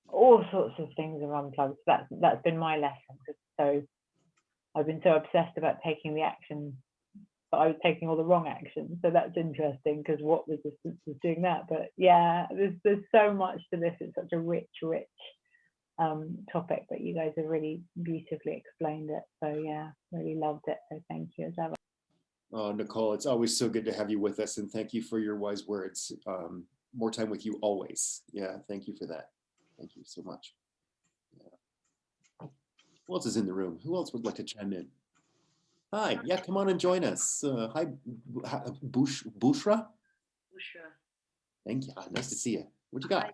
[SPEAKER 5] all sorts of things are unplugged. That's been my lesson. So I've been so obsessed about taking the action, but I was taking all the wrong action. So that's interesting because what resistance was doing that. But yeah, there's so much to this. It's such a rich topic, but you guys have really beautifully explained it. So yeah, really loved it. So thank you as ever.
[SPEAKER 1] Oh, Nicole, it's always so good to have you with us, and thank you for your wise words. More time with you always. Yeah, thank you for that. Thank you so much. Yeah. Who else is in the room? Who else would like to chime in? Hi, yeah, come on and join us. Hi, Bushra?
[SPEAKER 6] Bushra.
[SPEAKER 1] Thank you. Nice to see you. What you got?
[SPEAKER 6] Hi.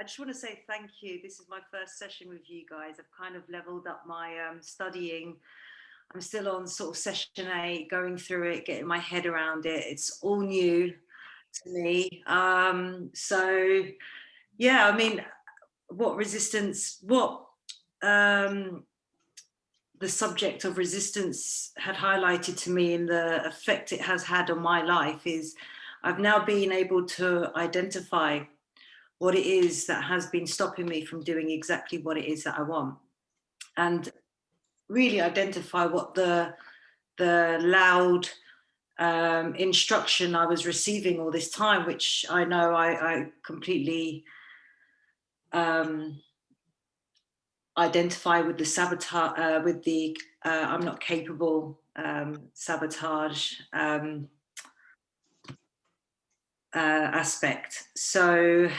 [SPEAKER 6] I just want to say thank you. This is my first session with you guys. I've kind of leveled up my studying. I'm still on sort of session 8, going through it, getting my head around it. It's all new to me. So yeah, I mean, the subject of resistance had highlighted to me and the effect it has had on my life is I've now been able to identify what it is that has been stopping me from doing exactly what it is that I want, and really identify what the loud instruction I was receiving all this time, which I know I completely identify with the sabotage, with the I'm not capable sabotage aspect. So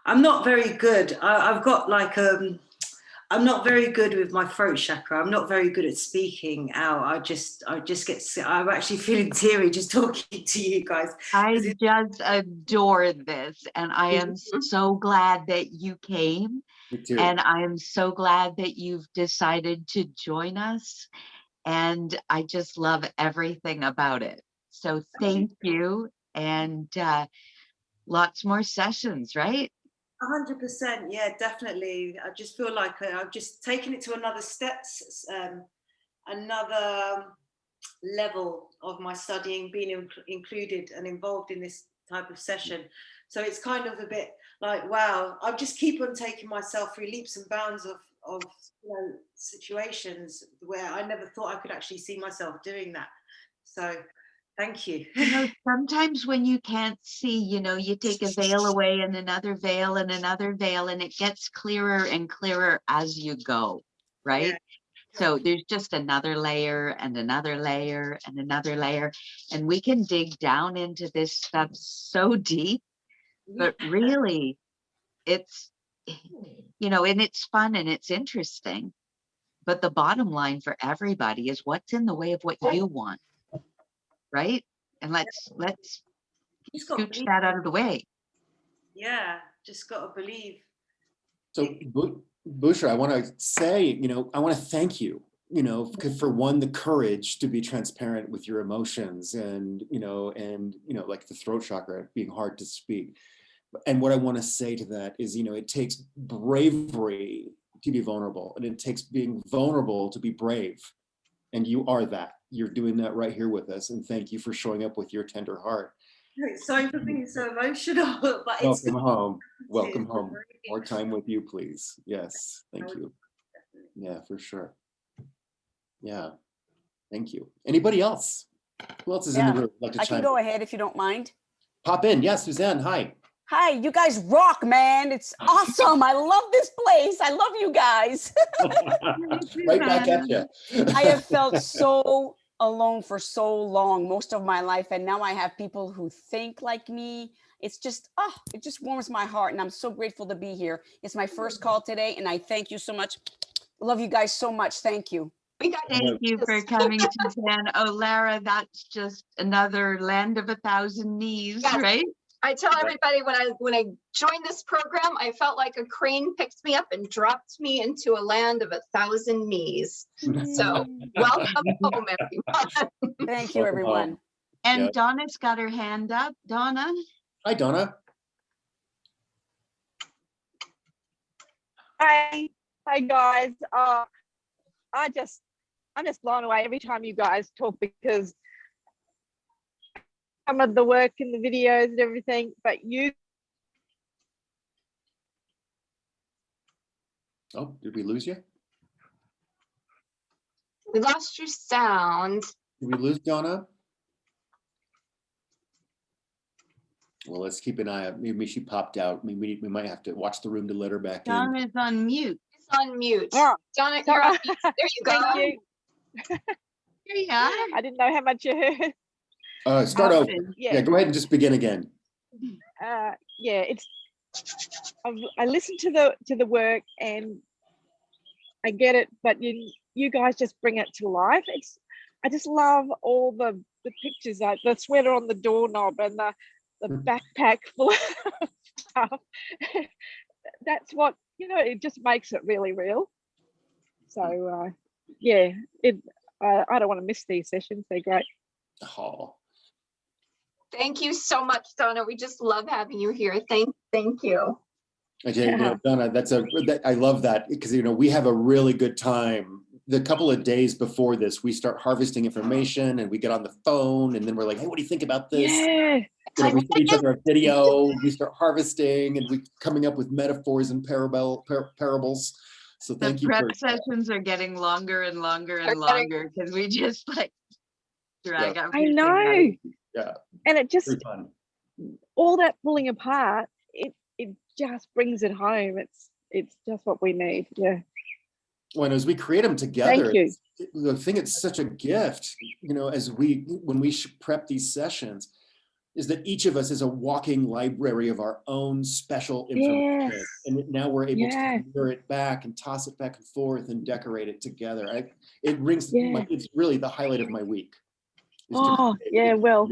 [SPEAKER 6] I'm not very good. I've got like I'm not very good with my throat chakra. I'm not very good at speaking out. I just get. I'm actually feeling teary just talking to you guys.
[SPEAKER 2] I just adore this, and I am so glad that you came.
[SPEAKER 1] Me too.
[SPEAKER 2] And I am so glad that you've decided to join us. And I just love everything about it. So thank you. And lots more sessions, right?
[SPEAKER 6] 100%. Yeah, definitely. I just feel like I've just taken it to another step, another level of my studying, being included and involved in this type of session. So it's kind of a bit like, wow, I just keep on taking myself through leaps and bounds of situations where I never thought I could actually see myself doing that. So thank you.
[SPEAKER 2] You know, sometimes when you can't see, you know, you take a veil away and another veil and another veil, and it gets clearer and clearer as you go, right? So there's just another layer and another layer and another layer, and we can dig down into this stuff so deep, but really it's, you know, and it's fun and it's interesting. But the bottom line for everybody is what's in the way of what you want, right? And let's
[SPEAKER 6] Just got
[SPEAKER 2] scooch
[SPEAKER 6] believe.
[SPEAKER 2] that out of the way.
[SPEAKER 6] Yeah, just got to believe.
[SPEAKER 1] So Bushra, I want to say, you know, I want to thank you, you know, for one, the courage to be transparent with your emotions and, you know, like the throat chakra being hard to speak. And what I want to say to that is, you know, it takes bravery to be vulnerable, and it takes being vulnerable to be brave. And you are that. You're doing that right here with us. And thank you for showing up with your tender heart.
[SPEAKER 6] Sorry for being so emotional, but it's
[SPEAKER 1] Welcome home. Welcome home. More time with you, please. Yes, thank you. Yeah, for sure. Yeah, thank you. Anybody else? Who else is in the room? Like to
[SPEAKER 7] I can go ahead if you don't mind.
[SPEAKER 1] Pop in. Yes, Suzanne. Hi.
[SPEAKER 7] Hi, you guys rock, man. It's awesome. I love this place. I love you guys.
[SPEAKER 1] Right back at you.
[SPEAKER 7] I have felt so alone for so long, most of my life. And now I have people who think like me. It's just, it just warms my heart. And I'm so grateful to be here. It's my first call today. And I thank you so much. Love you guys so much. Thank you.
[SPEAKER 2] Thank you for coming, Suzanne. Oh, Lara, that's just another land of 1,000 knees,
[SPEAKER 3] Yes.
[SPEAKER 2] right?
[SPEAKER 3] I tell everybody when I joined this program, I felt like a crane picked me up and dropped me into a land of 1,000 knees. So welcome home, everyone.
[SPEAKER 7] Thank you, everyone.
[SPEAKER 2] And
[SPEAKER 1] Yeah.
[SPEAKER 2] Donna's got her hand up. Donna?
[SPEAKER 1] Hi, Donna.
[SPEAKER 8] Hi guys. I'm just blown away every time you guys talk, because some of the work in the videos and everything, but you.
[SPEAKER 1] Oh, did we lose you?
[SPEAKER 3] We lost your sound.
[SPEAKER 1] Did we lose Donna? Well, let's keep an eye out. Maybe she popped out. Maybe we might have to watch the room to let her back in.
[SPEAKER 2] Donna's on mute.
[SPEAKER 3] It's on mute.
[SPEAKER 8] Oh,
[SPEAKER 3] Donna, you're on mute. There you go.
[SPEAKER 8] thank you.
[SPEAKER 2] Here you are.
[SPEAKER 8] I didn't know how much you heard.
[SPEAKER 1] Start over.
[SPEAKER 8] Yeah.
[SPEAKER 1] Yeah, go ahead and just begin again.
[SPEAKER 8] Yeah, it's. I listen to the work and I get it, but you guys just bring it to life. I just love all the pictures, like the sweater on the doorknob and the backpack full of stuff. That's what, it just makes it really real. So yeah, I don't want to miss these sessions. They're great.
[SPEAKER 1] Oh.
[SPEAKER 3] Thank you so much, Donna. We just love having you here. Thank you.
[SPEAKER 1] Okay, Donna, I love that, because we have a really good time. The couple of days before this, we start harvesting information and we get on the phone and then we're like, hey, what do you think about this?
[SPEAKER 8] Yeah.
[SPEAKER 1] We send each other a video, we start harvesting and we coming up with metaphors and parables. So thank you.
[SPEAKER 2] The prep sessions are getting longer and longer and longer because we just drag out.
[SPEAKER 8] I know.
[SPEAKER 1] Yeah.
[SPEAKER 8] And it just, all that pulling apart, it just brings it home. It's just what we need. Yeah.
[SPEAKER 1] Well, as we create them together,
[SPEAKER 8] thank you.
[SPEAKER 1] I think it's such a gift, when we prep these sessions, is that each of us is a walking library of our own special information.
[SPEAKER 8] Yes.
[SPEAKER 1] And now we're able to mirror it back and toss it back and forth and decorate it together. It's really the highlight of my week.
[SPEAKER 8] Oh, yeah, well,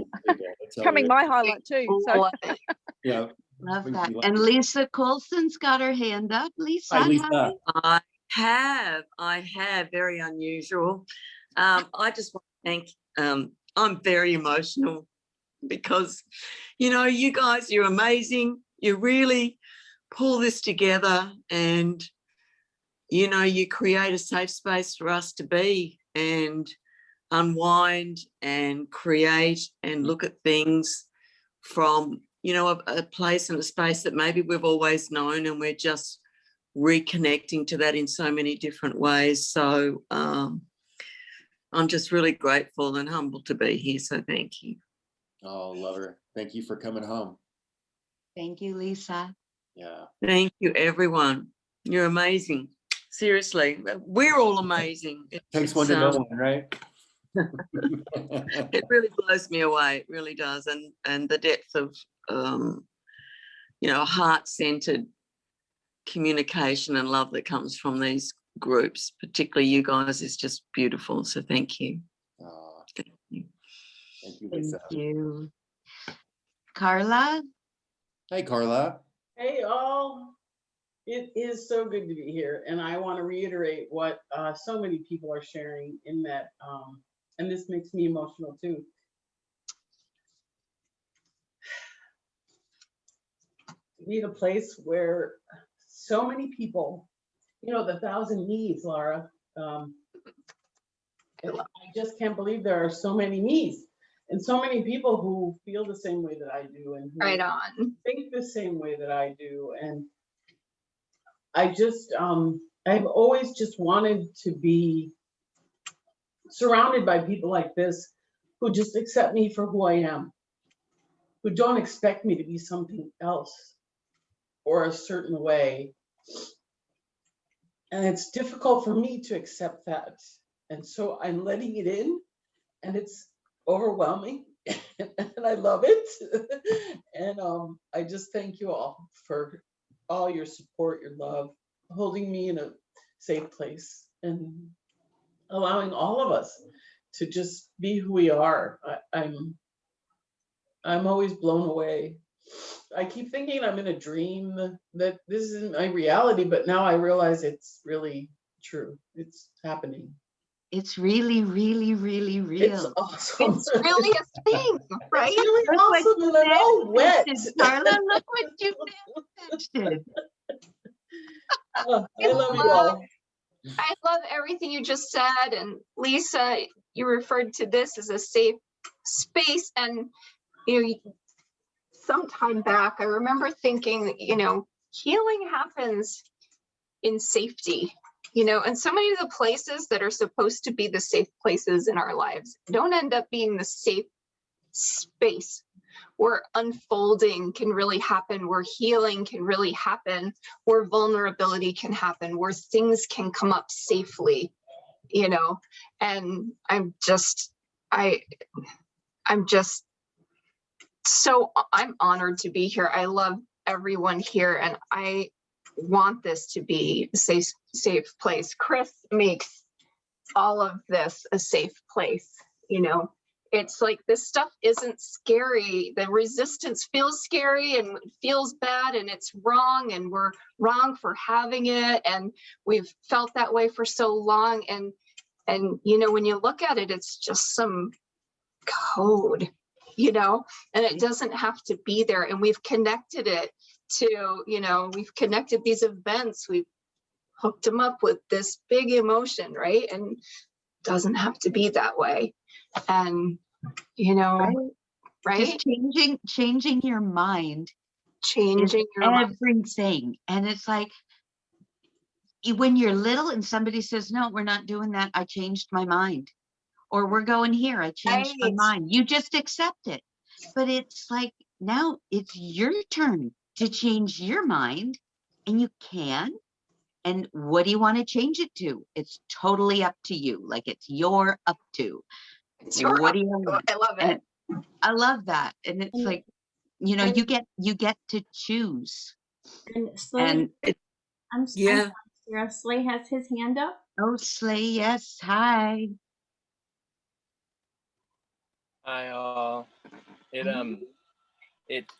[SPEAKER 8] coming my highlight too. So.
[SPEAKER 1] Yeah.
[SPEAKER 2] Love that. And Lisa Colson's got her hand up. Lisa.
[SPEAKER 1] Hi, Lisa.
[SPEAKER 9] I have, very unusual. I just want to thank, I'm very emotional because, you guys, you're amazing. You really pull this together and, you create a safe space for us to be and unwind and create and look at things from, a place and a space that maybe we've always known, and we're just reconnecting to that in so many different ways. So I'm just really grateful and humbled to be here. So thank you.
[SPEAKER 1] Oh, love her. Thank you for coming home.
[SPEAKER 2] Thank you, Lisa.
[SPEAKER 1] Yeah.
[SPEAKER 9] Thank you, everyone. You're amazing. Seriously, we're all amazing.
[SPEAKER 1] Takes one to know one, right?
[SPEAKER 9] It really blows me away. It really does. And the depth of, heart-centered communication and love that comes from these groups, particularly you guys, is just beautiful. So thank you. Thank you.
[SPEAKER 1] Thank you, Lisa.
[SPEAKER 2] Thank you. Carla?
[SPEAKER 1] Hey, Carla.
[SPEAKER 10] Hey, all. It is so good to be here. And I want to reiterate what so many people are sharing in that, and this makes me emotional too. Be a place where so many people, the 1,000 me's, Laura. I just can't believe there are so many me's and so many people who feel the same way that I do and who
[SPEAKER 3] Right on.
[SPEAKER 10] think the same way that I do. And I just, I've always just wanted to be surrounded by people like this who just accept me for who I am, who don't expect me to be something else or a certain way. And it's difficult for me to accept that. And so I'm letting it in, and it's overwhelming, and I love it. And I just thank you all for all your support, your love, holding me in a safe place, and allowing all of us to just be who we are. I'm always blown away. I keep thinking I'm in a dream, that this isn't my reality, but now I realize it's really true. It's happening.
[SPEAKER 2] It's really, really, really real.
[SPEAKER 10] It's awesome.
[SPEAKER 3] It's really a thing, right?
[SPEAKER 10] It's really
[SPEAKER 2] Look what
[SPEAKER 10] awesome,
[SPEAKER 2] you
[SPEAKER 10] and I'm all wet.
[SPEAKER 2] manifested, Carla. Look what you manifested.
[SPEAKER 10] I love you all.
[SPEAKER 3] I love everything you just said. And Lisa, you referred to this as a safe space. And, some time back, I remember thinking, healing happens in safety, and so many of the places that are supposed to be the safe places in our lives don't end up being the safe space where unfolding can really happen, where healing can really happen, where vulnerability can happen, where things can come up safely, and I'm just I'm honored to be here. I love everyone here, and I want this to be a safe place. Chris makes all of this a safe place. It's like this stuff isn't scary. The resistance feels scary and it feels bad and it's wrong, and we're wrong for having it, and we've felt that way for so long. And when you look at it, it's just some code, and it doesn't have to be there. And we've connected it to, we've connected these events, we've hooked them up with this big emotion, right? And it doesn't have to be that way. And, right?
[SPEAKER 2] Just changing your mind.
[SPEAKER 3] Changing your mind.
[SPEAKER 2] Everything. And it's like, when you're little and somebody says, no, we're not doing that, I changed my mind. Or we're going here, I changed my mind. You just accept it. But it's like, now it's your turn to change your mind, and you can. And what do you want to change it to? It's totally up to you. Like, it's your up to. What do you want?
[SPEAKER 3] I love it.
[SPEAKER 2] And I love that. And it's like, you get to choose.
[SPEAKER 4] And Slay, I'm
[SPEAKER 9] Yeah.
[SPEAKER 4] Sarah, Slay has his hand up.
[SPEAKER 2] Oh, Slay, yes. Hi.
[SPEAKER 11] Hi all.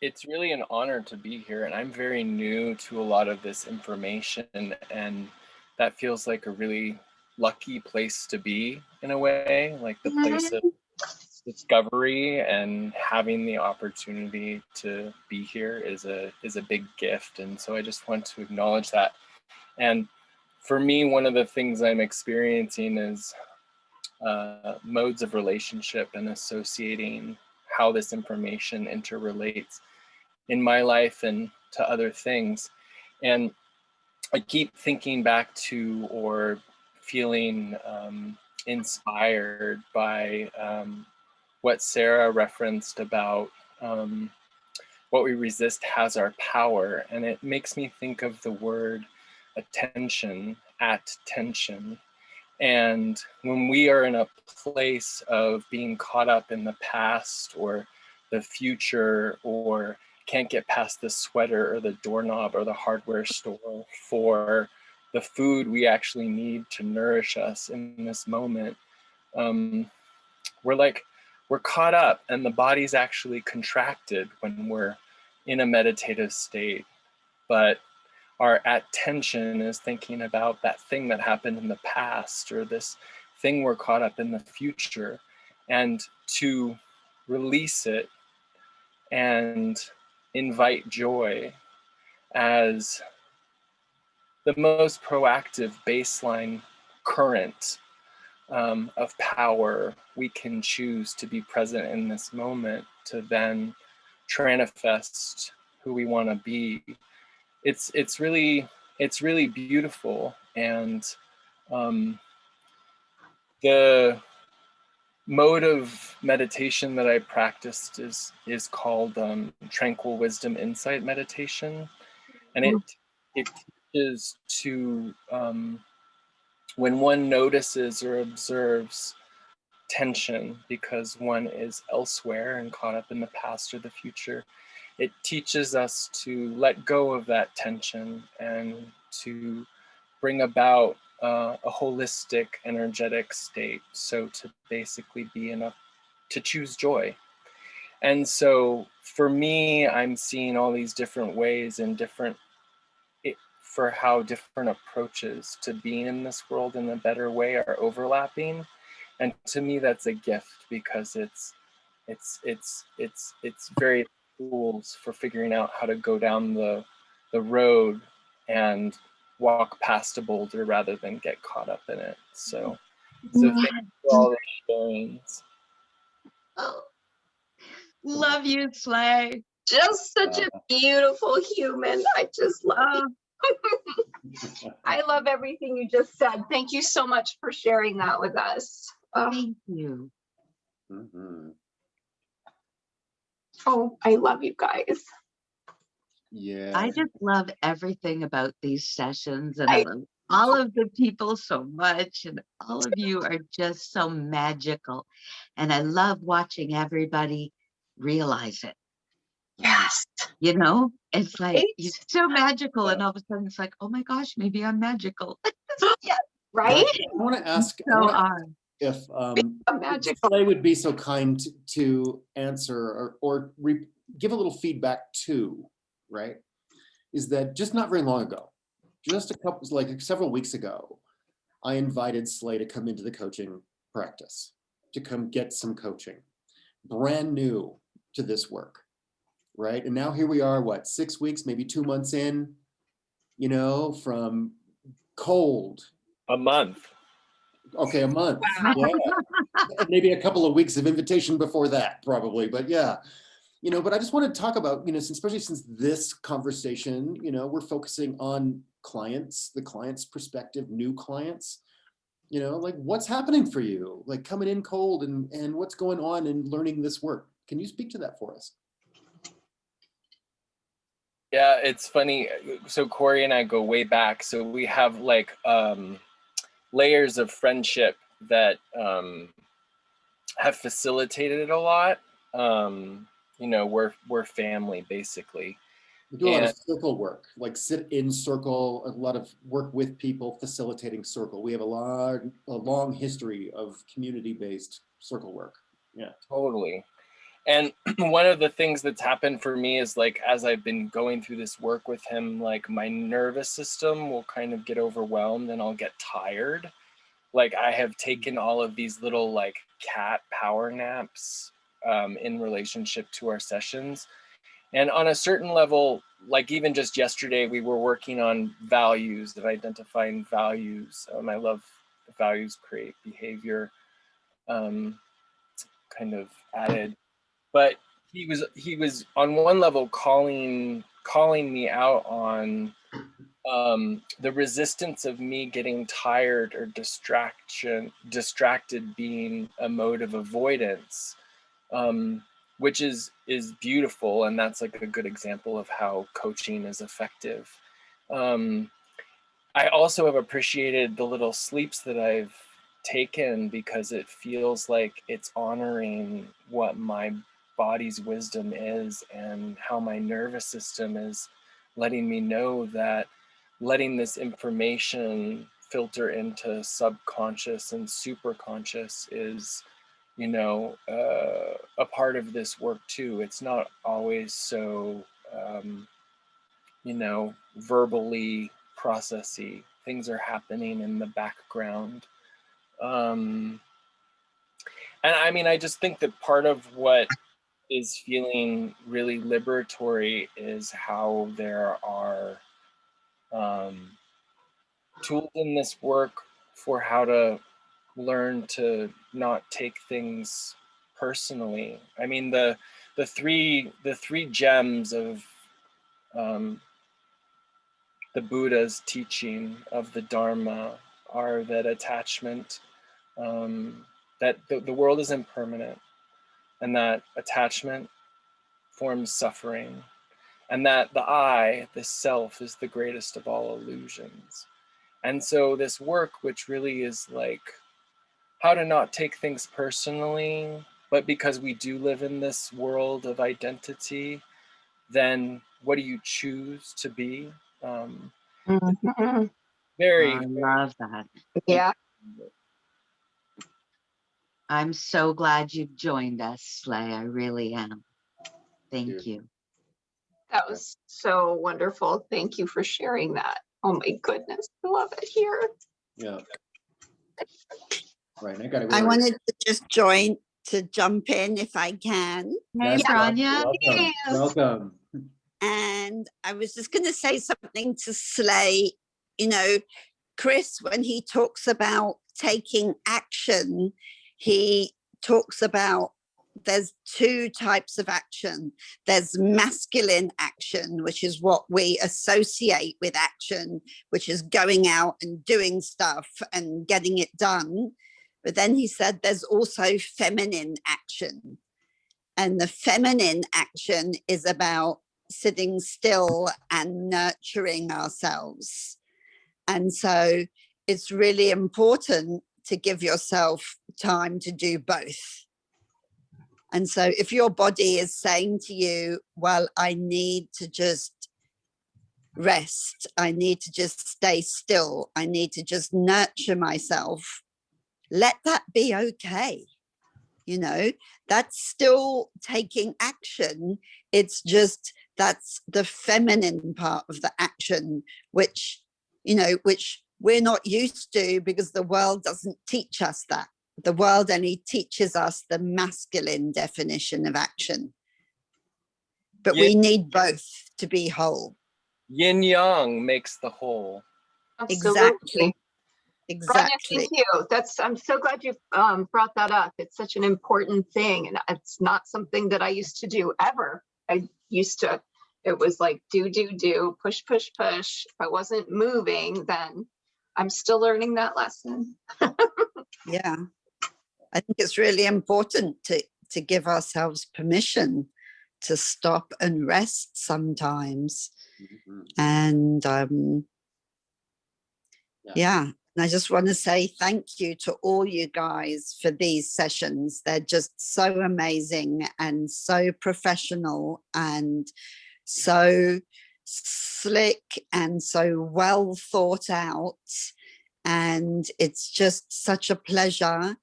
[SPEAKER 11] It's really an honor to be here, and I'm very new to a lot of this information, and that feels like a really lucky place to be, in a way, like the place of discovery, and having the opportunity to be here is a big gift. And so I just want to acknowledge that. And for me, one of the things I'm experiencing is modes of relationship and associating how this information interrelates in my life and to other things. And I keep thinking back to, or feeling inspired by what Sarah referenced about what we resist has our power. And it makes me think of the word attention, at tension. And when we are in a place of being caught up in the past or the future, or can't get past the sweater or the doorknob or the hardware store for the food we actually need to nourish us in this moment, we're caught up, and the body's actually contracted when we're in a meditative state. But our attention is thinking about that thing that happened in the past, or this thing we're caught up in the future, and to release it and invite joy as the most proactive baseline current of power we can choose to be present in this moment, to then manifest who we want to be. It's really beautiful. And the mode of meditation that I practiced is called tranquil wisdom insight meditation, and it teaches to when one notices or observes tension because one is elsewhere and caught up in the past or the future, it teaches us to let go of that tension and to bring about a holistic, energetic state. So to basically be enough to choose joy. And so for me, I'm seeing all these different ways and for how different approaches to being in this world in a better way are overlapping. And to me, that's a gift, because it's very tools for figuring out how to go down the road and walk past a boulder rather than get caught up in it. So thank you for all the sharings.
[SPEAKER 2] Oh, love you, Slay.
[SPEAKER 3] Just such a beautiful human. I just love you. I love everything you just said. Thank you so much for sharing that with us.
[SPEAKER 2] Thank you.
[SPEAKER 1] Mhm.
[SPEAKER 3] Oh, I love you guys.
[SPEAKER 1] Yeah.
[SPEAKER 2] I just love everything about these sessions, and I love all of the people so much, and all of you are just so magical. And I love watching everybody realize it.
[SPEAKER 3] Yes.
[SPEAKER 2] You know, it's like
[SPEAKER 3] Right?
[SPEAKER 2] you're so magical, and all of a sudden it's like, oh my gosh, maybe I'm magical.
[SPEAKER 3] Yes. Right?
[SPEAKER 1] I want to ask,
[SPEAKER 2] So are.
[SPEAKER 1] if
[SPEAKER 3] Magical.
[SPEAKER 1] Slay would be so kind to answer or give a little feedback to, right? Is that just not very long ago, just several weeks ago, I invited Slay to come into the coaching practice, to come get some coaching, brand new to this work, right? And now here we are, 6 weeks, maybe 2 months in, from cold.
[SPEAKER 11] A month.
[SPEAKER 1] Okay, a month.
[SPEAKER 3] Wow.
[SPEAKER 1] Yeah. Maybe a couple of weeks of invitation before that, probably, but yeah. But I just want to talk about, especially since this conversation, we're focusing on clients, the client's perspective, new clients, what's happening for you, coming in cold and what's going on in learning this work. Can you speak to that for us?
[SPEAKER 11] Yeah, it's funny. So Corey and I go way back. So we have layers of friendship that have facilitated it a lot. We're family, basically.
[SPEAKER 1] We do a lot of circle work, sit in circle, a lot of work with people, facilitating circle. We have a long history of community-based circle work. Yeah,
[SPEAKER 11] totally. And one of the things that's happened for me is as I've been going through this work with him, my nervous system will kind of get overwhelmed and I'll get tired. I have taken all of these little cat power naps in relationship to our sessions. And on a certain level, even just yesterday, we were working on values, and identifying values. I love values create behavior kind of added. But he was on one level calling me out on the resistance of me getting tired or distracted being a mode of avoidance, which is beautiful, and that's a good example of how coaching is effective. I also have appreciated the little sleeps that I've taken, because it feels like it's honoring what my body's wisdom is and how my nervous system is letting me know that letting this information filter into subconscious and superconscious is, you know, a part of this work too. It's not always so, you know, verbally processy. Things are happening in the background. And I mean, I just think that part of what is feeling really liberatory is how there are tools in this work for how to learn to not take things personally. I mean, the three gems of the Buddha's teaching of the Dharma are that attachment, that the world is impermanent, and that attachment forms suffering, and that the I, the self, is the greatest of all illusions. And so this work, which really is like how to not take things personally, but because we do live in this world of identity, then what do you choose to be?
[SPEAKER 3] Mhm.
[SPEAKER 11] Very,
[SPEAKER 2] I love that.
[SPEAKER 3] Yeah.
[SPEAKER 2] I'm so glad you've joined us, Slay. I really am. Thank you.
[SPEAKER 3] That was so wonderful. Thank you for sharing that. Oh my goodness. I love it here.
[SPEAKER 1] Yeah. Right. I got to
[SPEAKER 12] I wanted to just join to jump in if I can.
[SPEAKER 2] Hey, Branya.
[SPEAKER 1] Welcome. Welcome.
[SPEAKER 12] And I was just going to say something to Slay. You know, Chris, when he talks about taking action, he talks about there's two types of action. There's masculine action, which is what we associate with action, which is going out and doing stuff and getting it done. But then he said there's also feminine action. And the feminine action is about sitting still and nurturing ourselves. And so it's really important to give yourself time to do both. And so if your body is saying to you, well, I need to just rest, I need to just stay still, I need to just nurture myself, let that be okay. You know, that's still taking action. It's just that's the feminine part of the action, which, you know, which we're not used to because the world doesn't teach us that. The world only teaches us the masculine definition of action. But we need both to be whole.
[SPEAKER 11] Yin yang makes the whole.
[SPEAKER 12] Exactly.
[SPEAKER 3] Branya, thank you. I'm so glad you brought that up. It's such an important thing, and it's not something that I used to do ever. It was like do, push, push, push. If I wasn't moving, then I'm still learning that lesson.
[SPEAKER 12] Yeah, I think it's really important to give ourselves permission to stop and rest sometimes. And yeah, and I just want to say thank you to all you guys for these sessions. They're just so amazing and so professional and so slick and so well thought out. And it's just such a pleasure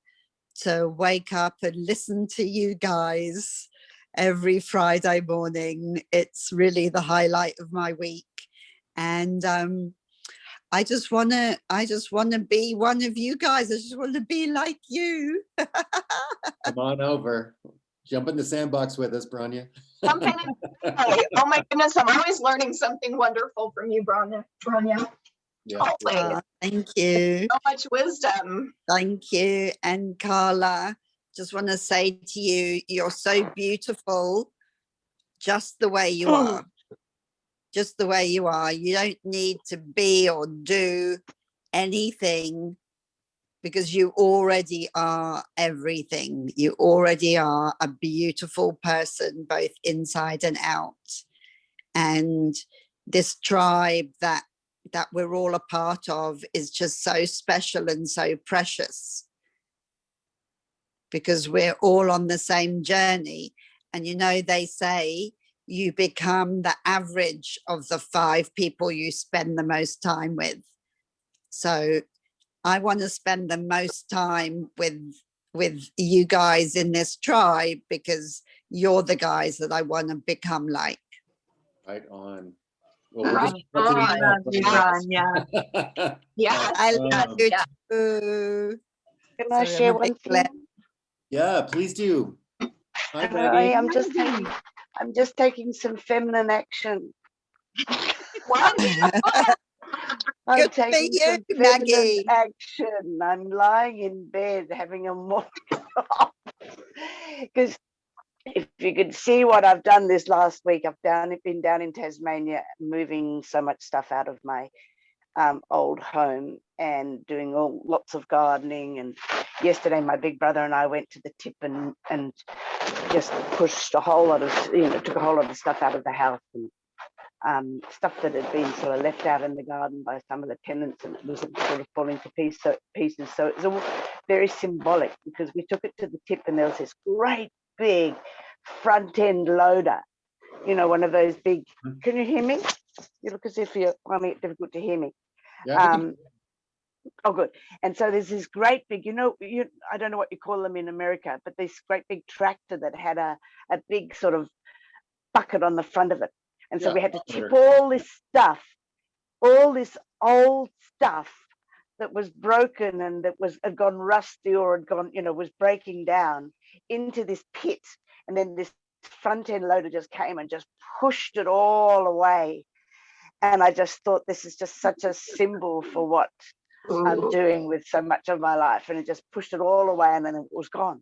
[SPEAKER 12] to wake up and listen to you guys every Friday morning. It's really the highlight of my week. And I just want to be one of you guys. I just want to be like you.
[SPEAKER 1] Come on over. Jump in the sandbox with us, Branya.
[SPEAKER 3] Oh my goodness, I'm always learning something wonderful from you, Branya.
[SPEAKER 1] Yeah.
[SPEAKER 12] Thank you.
[SPEAKER 3] So much wisdom.
[SPEAKER 12] Thank you. And Carla, just want to say to you, you're so beautiful just the way you are. Just the way you are. You don't need to be or do anything because you already are everything. You already are a beautiful person, both inside and out. And this tribe that that we're all a part of is just so special and so precious, because we're all on the same journey. And you know, they say you become the average of the 5 people you spend the most time with. So I want to spend the most time with you guys in this tribe, because you're the guys that I want to become like.
[SPEAKER 1] Right on. Well,
[SPEAKER 3] Right
[SPEAKER 1] we'll just
[SPEAKER 3] on.
[SPEAKER 2] Love you, Ron. Yeah.
[SPEAKER 3] Yeah.
[SPEAKER 12] I love you
[SPEAKER 3] Yeah.
[SPEAKER 12] too.
[SPEAKER 13] Can I
[SPEAKER 12] So I'm
[SPEAKER 13] share
[SPEAKER 12] a
[SPEAKER 13] one
[SPEAKER 12] bit glad.
[SPEAKER 13] thing?
[SPEAKER 1] Yeah, please do. Hi,
[SPEAKER 13] Hi,
[SPEAKER 1] Maggie.
[SPEAKER 13] I'm just taking some feminine action.
[SPEAKER 3] What?
[SPEAKER 13] I'm
[SPEAKER 12] Good for
[SPEAKER 13] taking
[SPEAKER 12] you,
[SPEAKER 13] some feminine
[SPEAKER 12] Maggie.
[SPEAKER 13] action. I'm lying in bed having a morning off. Because if you could see what I've done this last week, been down in Tasmania, moving so much stuff out of my old home and doing lots of gardening. And yesterday my big brother and I went to the tip and just pushed a whole lot of, took a whole lot of stuff out of the house, and stuff that had been sort of left out in the garden by some of the tenants, and it was sort of falling to pieces. So it was all very symbolic, because we took it to the tip and there was this great big front end loader, one of those big, can you hear me? You look as if you're finding it difficult to hear me.
[SPEAKER 1] Yeah,
[SPEAKER 13] Oh, good. And so there's this great big, I don't know what you call them in America, but this great big tractor that had a big sort of bucket on the front of it. And so we had to tip all this stuff, all this old stuff that was broken and that had gone rusty or had gone, was breaking down, into this pit. And then this front end loader just came and just pushed it all away. And I just thought, this is just such a symbol for what I'm doing with so much of my life. And it just pushed it all away, and then it was gone.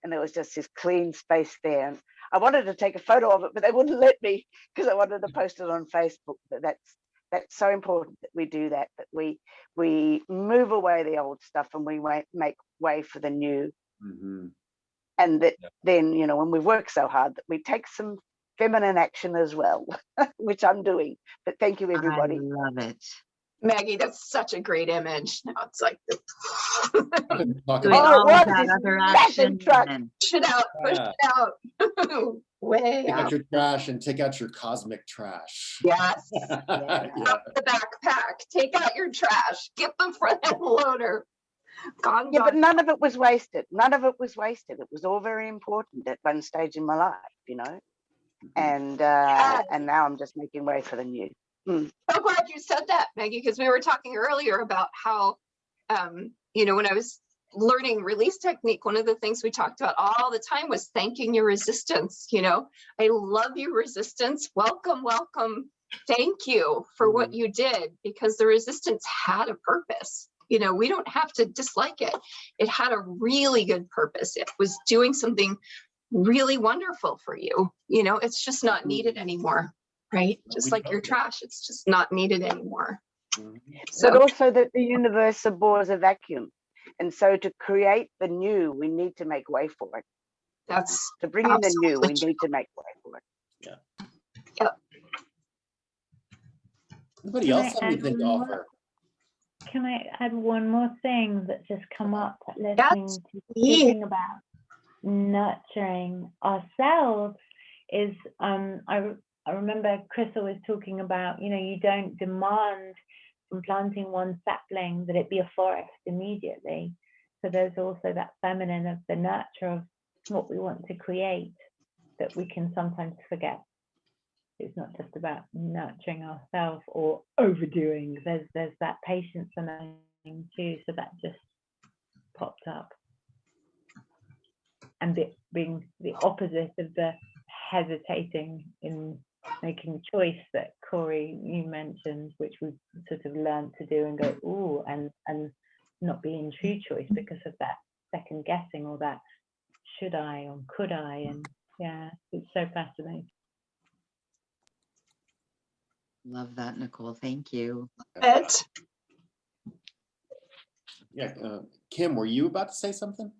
[SPEAKER 13] And there was just this clean space there. And I wanted to take a photo of it, but they wouldn't let me, because I wanted to post it on Facebook. But that's so important that we do that, that we move away the old stuff and we make way for the new.
[SPEAKER 1] Mm-hmm.
[SPEAKER 13] And that then, when we work so hard, that we take some feminine action as well, which I'm doing. But thank you, everybody.
[SPEAKER 2] I love it.
[SPEAKER 3] Maggie, that's such a great image. Now it's like
[SPEAKER 2] Doing
[SPEAKER 13] it
[SPEAKER 2] all
[SPEAKER 13] was
[SPEAKER 2] of that
[SPEAKER 13] this
[SPEAKER 2] other
[SPEAKER 13] massive
[SPEAKER 2] action.
[SPEAKER 13] truck.
[SPEAKER 2] And
[SPEAKER 3] push it out, push it out. Way
[SPEAKER 1] Take out
[SPEAKER 3] out.
[SPEAKER 1] your trash and take out your cosmic trash.
[SPEAKER 3] Yes.
[SPEAKER 1] Yeah.
[SPEAKER 3] Out the backpack. Take out your trash. Get the front end loader. Gone.
[SPEAKER 13] Yeah, but none of it was wasted. None of it was wasted. It was all very important at one stage in my life, and now I'm just making way for the new.
[SPEAKER 3] So glad you said that, Maggie, because we were talking earlier about how, when I was learning release technique, one of the things we talked about all the time was thanking your resistance. I love you, resistance. Welcome, welcome. Thank you for what you did, because the resistance had a purpose. We don't have to dislike it. It had a really good purpose. It was doing something really wonderful for you. It's just not needed anymore, right? Just like your trash, it's just not needed anymore.
[SPEAKER 13] But also that the universe abhors a vacuum. And so to create the new, we need to make way for it.
[SPEAKER 3] That's
[SPEAKER 13] to bring in the new, we need to make way for it.
[SPEAKER 1] Yeah.
[SPEAKER 3] Yep.
[SPEAKER 1] Anybody else have anything to offer?
[SPEAKER 5] Can I add one more thing that's just come up listening to speaking about nurturing ourselves is I remember Chris always talking about, you don't demand from planting one sapling that it be a forest immediately. So there's also that feminine of the nurture of what we want to create that we can sometimes forget. It's not just about nurturing ourselves or overdoing. There's that patience and everything too. So that just popped up. And being the opposite of the hesitating in making choice that Corey, you mentioned, which we've sort of learned to do and go, ooh, and not be in true choice because of that second guessing or that should I or could I? And yeah, it's so fascinating.
[SPEAKER 2] Love that, Nicole. Thank you.
[SPEAKER 1] Yeah, Kim, were you about to say something?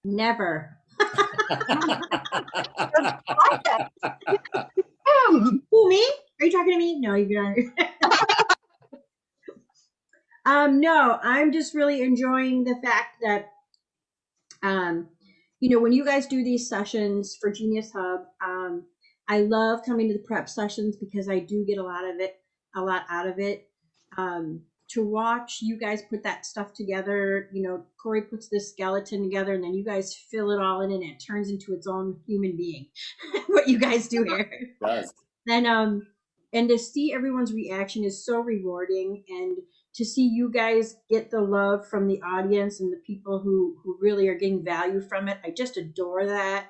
[SPEAKER 4] Never.
[SPEAKER 3] Who,
[SPEAKER 4] me? Are you talking to me? No, you're not. No, I'm just really enjoying the fact that, when you guys do these sessions for Genius Hub, I love coming to the prep sessions because I do get a lot out of it. To watch you guys put that stuff together, Corey puts this skeleton together and then you guys fill it all in and it turns into its own human being. What you guys do here.
[SPEAKER 1] It does.
[SPEAKER 4] And to see everyone's reaction is so rewarding, and to see you guys get the love from the audience and the people who really are getting value from it, I just adore that.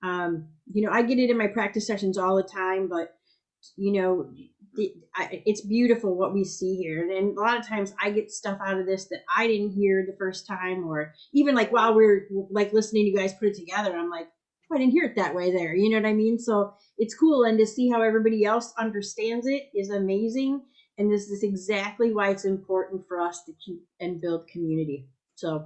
[SPEAKER 4] I get it in my practice sessions all the time, but it's beautiful what we see here, and a lot of times I get stuff out of this that I didn't hear the first time, or even like while we're like listening to you guys put it together, I'm like, oh, I didn't hear it that way there, you know what I mean? So it's cool, and to see how everybody else understands it is amazing, and this is exactly why it's important for us to keep and build community. So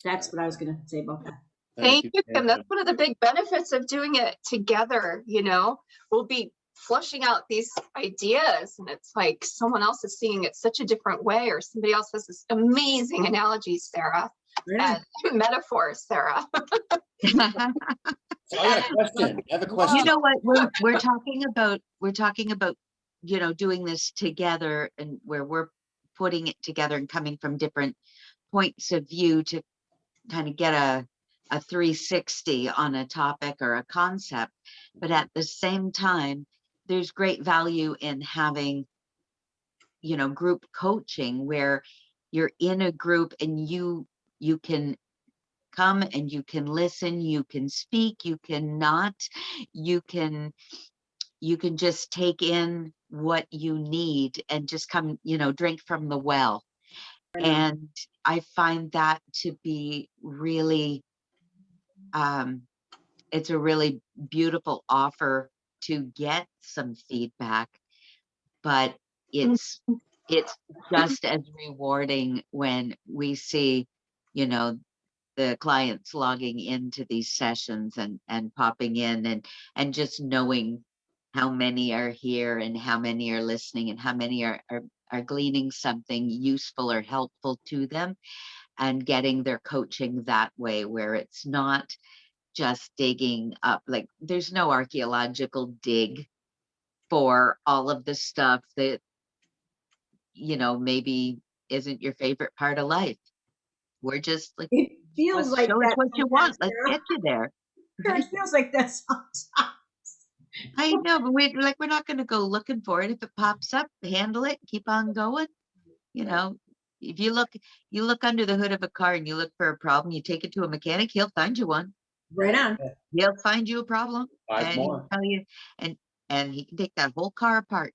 [SPEAKER 4] that's what I was going to say about that.
[SPEAKER 3] Thank you, Kim. That's one of the big benefits of doing it together. We'll be flushing out these ideas, and it's like someone else is seeing it such a different way, or somebody else has this amazing analogy, Sarah, and metaphors, Sarah.
[SPEAKER 1] So I got a question. I have a question.
[SPEAKER 2] You know what we're talking about? We're talking about, doing this together, and where we're putting it together and coming from different points of view to kind of get a 360 on a topic or a concept. But at the same time, there's great value in having, group coaching where you're in a group and you can come and you can listen, you can speak, you can not, you can just take in what you need and just come, drink from the well. And I find that to be really, it's a really beautiful offer to get some feedback, but it's just as rewarding when we see, the clients logging into these sessions and popping in and just knowing how many are here and how many are listening and how many are gleaning something useful or helpful to them, and getting their coaching that way, where it's not just digging up, like there's no archaeological dig for all of the stuff that, maybe isn't your favorite part of life. We're just like,
[SPEAKER 4] it feels like
[SPEAKER 2] show us what you want. Let's get you there.
[SPEAKER 4] It feels like that sometimes.
[SPEAKER 2] I know, but we're not going to go looking for it. If it pops up, handle it, keep on going. If you look under the hood of a car and you look for a problem, you take it to a mechanic, he'll find you one.
[SPEAKER 4] Right on.
[SPEAKER 2] He'll find you a problem,
[SPEAKER 1] Five
[SPEAKER 2] and
[SPEAKER 1] more.
[SPEAKER 2] he'll tell you, and he can take that whole car apart.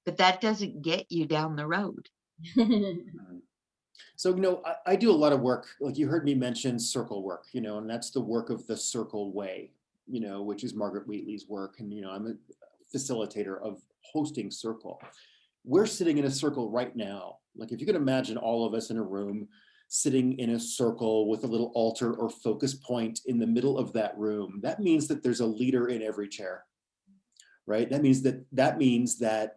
[SPEAKER 2] But that doesn't get you down the road.
[SPEAKER 1] So, I do a lot of work, like you heard me mention circle work, and that's the work of the circle way, which is Margaret Wheatley's work. And, I'm a facilitator of hosting circle. We're sitting in a circle right now. Like if you could imagine all of us in a room sitting in a circle with a little altar or focus point in the middle of that room, that means that there's a leader in every chair, right? That means that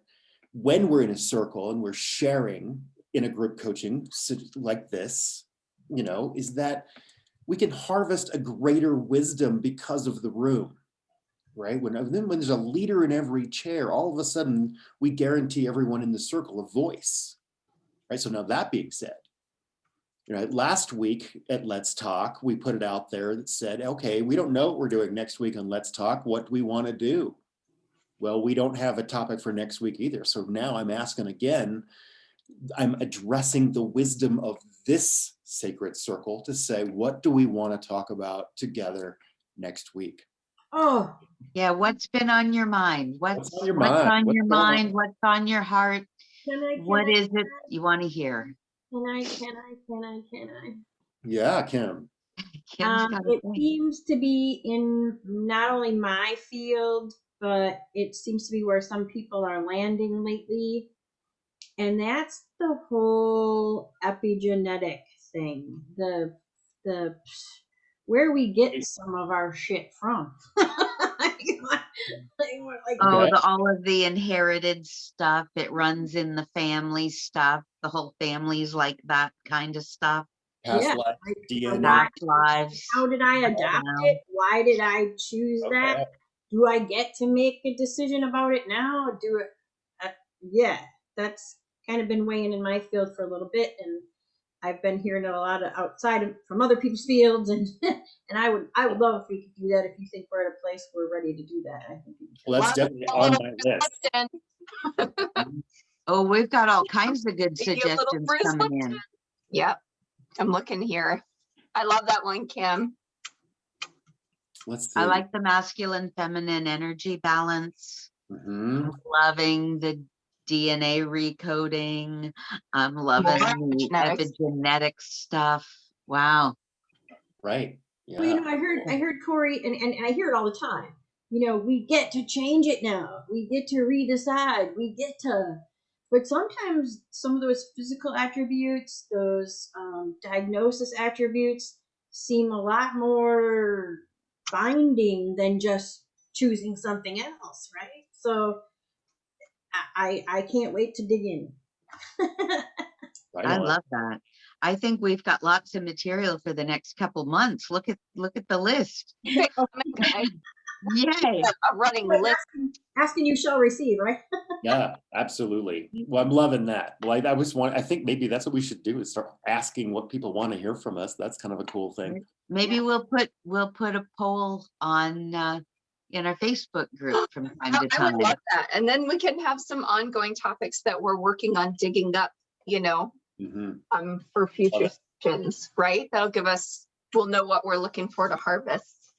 [SPEAKER 1] when we're in a circle and we're sharing in a group coaching like this, is that we can harvest a greater wisdom because of the room, right? When there's a leader in every chair, all of a sudden we guarantee everyone in the circle a voice, right? So now that being said, last week at Let's Talk, we put it out there that said, okay, we don't know what we're doing next week on Let's Talk. What do we want to do? Well, we don't have a topic for next week either. So now I'm asking again, I'm addressing the wisdom of this sacred circle to say, what do we want to talk about together next week?
[SPEAKER 4] Oh,
[SPEAKER 2] yeah. What's been on your mind? What's on your mind? What's on your heart? What is it you want to hear?
[SPEAKER 4] Can I?
[SPEAKER 1] Yeah, Kim.
[SPEAKER 4] It seems to be in not only my field, but it seems to be where some people are landing lately. And that's the whole epigenetic thing, the where we get some of our shit from. Like,
[SPEAKER 2] Oh,
[SPEAKER 1] Okay.
[SPEAKER 2] all of the inherited stuff. It runs in the family stuff. The whole family's like that kind of stuff.
[SPEAKER 1] Past
[SPEAKER 4] yeah,
[SPEAKER 1] life,
[SPEAKER 4] like,
[SPEAKER 1] DNA.
[SPEAKER 2] Past lives.
[SPEAKER 4] how did I adopt
[SPEAKER 2] Now.
[SPEAKER 4] it? Why did I choose that?
[SPEAKER 1] Okay.
[SPEAKER 4] Do I get to make a decision about it now? Or do it? Yeah, that's kind of been weighing in my field for a little bit, and I've been hearing it a lot of from other people's fields, and and I would love if we could do that. If you think we're at a place we're ready to do that, I think we
[SPEAKER 1] Well, that's definitely on my list.
[SPEAKER 2] Oh, we've got all kinds of good
[SPEAKER 3] Maybe a little
[SPEAKER 2] suggestions
[SPEAKER 3] Bruce
[SPEAKER 2] coming in.
[SPEAKER 3] Lipton. Yep, I'm looking here. I love that one, Kim.
[SPEAKER 1] Let's see.
[SPEAKER 2] I like the masculine feminine energy balance.
[SPEAKER 1] Mhm.
[SPEAKER 2] I'm loving the DNA recoding. I'm loving the
[SPEAKER 3] Epigenetics.
[SPEAKER 2] epigenetic stuff. Wow.
[SPEAKER 1] Right. Yeah.
[SPEAKER 4] Well, I heard Corey, and I hear it all the time. We get to change it now. We get to redecide. We get to, but sometimes some of those physical attributes, those diagnosis attributes, seem a lot more binding than just choosing something else, right? So I can't wait to dig in.
[SPEAKER 1] Right
[SPEAKER 2] I
[SPEAKER 1] on.
[SPEAKER 2] love that. I think we've got lots of material for the next couple months. Look at the list. Yay.
[SPEAKER 3] A running list.
[SPEAKER 4] Asking you shall receive, right?
[SPEAKER 1] Yeah, absolutely. Well, I'm loving that. Well, I think maybe that's what we should do, is start asking what people want to hear from us. That's kind of a cool thing.
[SPEAKER 2] Maybe we'll put a poll on in our Facebook group from time to
[SPEAKER 3] I
[SPEAKER 2] time.
[SPEAKER 3] would love that. And then we can have some ongoing topics that we're working on digging up, for future sessions, right? That'll give us, we'll know what we're looking for to harvest